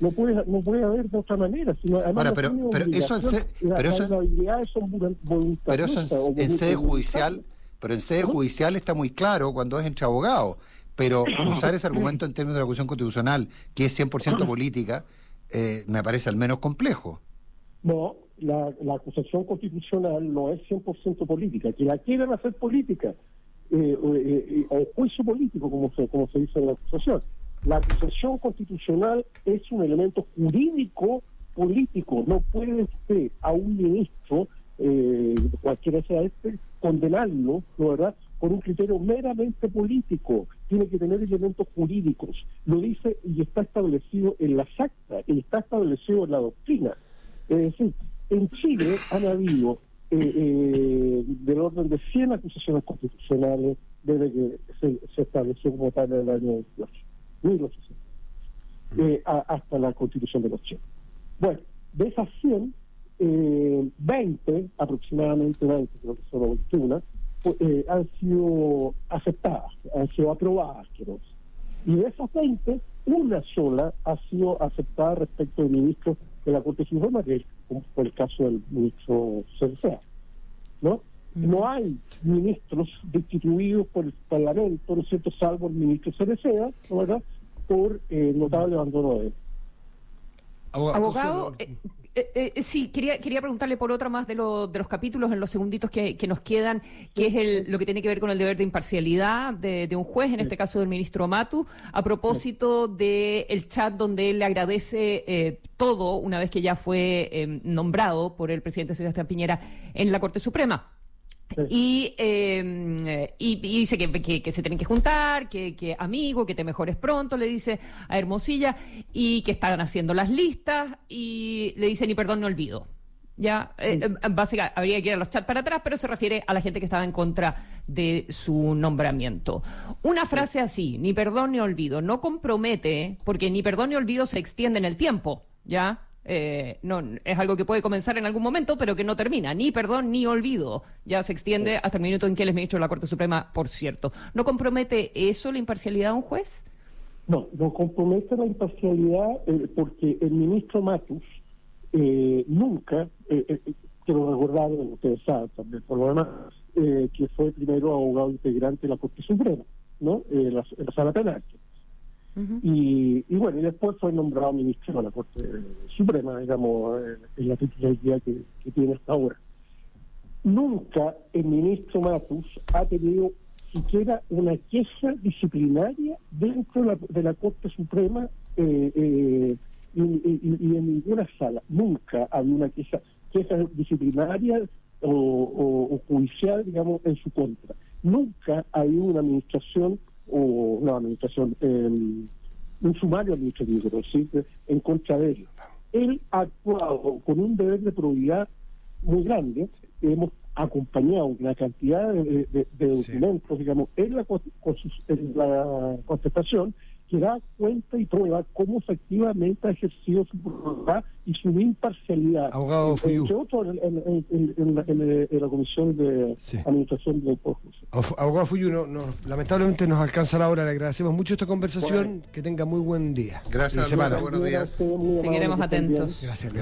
No puede haber de otra manera. Sino, además, ahora, las habilidades son voluntarias. Pero eso en sede judicial... Pero en sede judicial está muy claro cuando es entre abogados. Pero usar ese argumento en términos de la acusación constitucional, que es 100% política, me parece al menos complejo. No, la acusación constitucional no es 100% política. Que la quieran hacer política, o juicio político, como se dice en la acusación. La acusación constitucional es un elemento jurídico político. No puede usted a un ministro, cualquiera sea condenarlo, ¿no, verdad?, por un criterio meramente político. Tiene que tener elementos jurídicos. Lo dice y está establecido en las actas y está establecido en la doctrina. Es decir, en Chile han habido del orden de 100 acusaciones constitucionales desde que se estableció como tal en el año 1800, hasta la Constitución de los Chiles. Bueno, de esas 100, 20, aproximadamente 20, creo que solo 21, han sido aceptadas, han sido aprobadas, quiero decir. Y de esas 20, una sola ha sido aceptada respecto del ministro de la Corte Suprema, que es por el caso del ministro Cercea, ¿no? No hay ministros destituidos por el Parlamento, ¿no es cierto?, salvo el ministro Cercea, ¿no, verdad?, por notable abandono de él. Abogado, sí, quería preguntarle por otra más de los capítulos en los segunditos que nos quedan, que es lo que tiene que ver con el deber de imparcialidad de un juez, en este caso del ministro Matus, a propósito del chat donde él le agradece todo una vez que ya fue nombrado por el presidente Sebastián Piñera en la Corte Suprema. Y dice que se tienen que juntar, que amigo, que te mejores pronto, le dice a Hermosilla, y que están haciendo las listas, y le dice ni perdón ni olvido. Ya, básicamente habría que ir a los chats para atrás, pero se refiere a la gente que estaba en contra de su nombramiento. Una frase así, ni perdón ni olvido, no compromete, porque ni perdón ni olvido se extiende en el tiempo, ¿ya? No, es algo que puede comenzar en algún momento, pero que no termina, ni perdón ni olvido, ya se extiende hasta el minuto en que él es ministro de la Corte Suprema, por cierto. ¿No compromete eso la imparcialidad de un juez? No compromete la imparcialidad porque el ministro Matus nunca, quiero recordar, ustedes saben también, por lo demás, que fue primero abogado integrante de la Corte Suprema, ¿no? La Sala Penal. Y bueno, y después fue nombrado ministro de la Corte Suprema, digamos, en la titularidad que tiene hasta ahora. Nunca el ministro Matus ha tenido siquiera una queja disciplinaria dentro de la Corte Suprema y en ninguna sala. Nunca había una queja disciplinaria o judicial, digamos, en su contra. Nunca ha habido una administración un sumario administrativo, ¿sí?, en contra de él. Él ha actuado con un deber de probidad muy grande. Hemos acompañado una cantidad de documentos, digamos, en la contestación, que da cuenta y prueba cómo efectivamente ha ejercido su voluntad y su imparcialidad. Abogado Fuyú. Entre otros, en la Comisión de Administración del Poder Judicial. Abogado Fuyú, lamentablemente nos alcanza la hora. Le agradecemos mucho esta conversación. Bueno. Que tenga muy buen día. Gracias, semana. Buenos días. Seguiremos atentos. Gracias.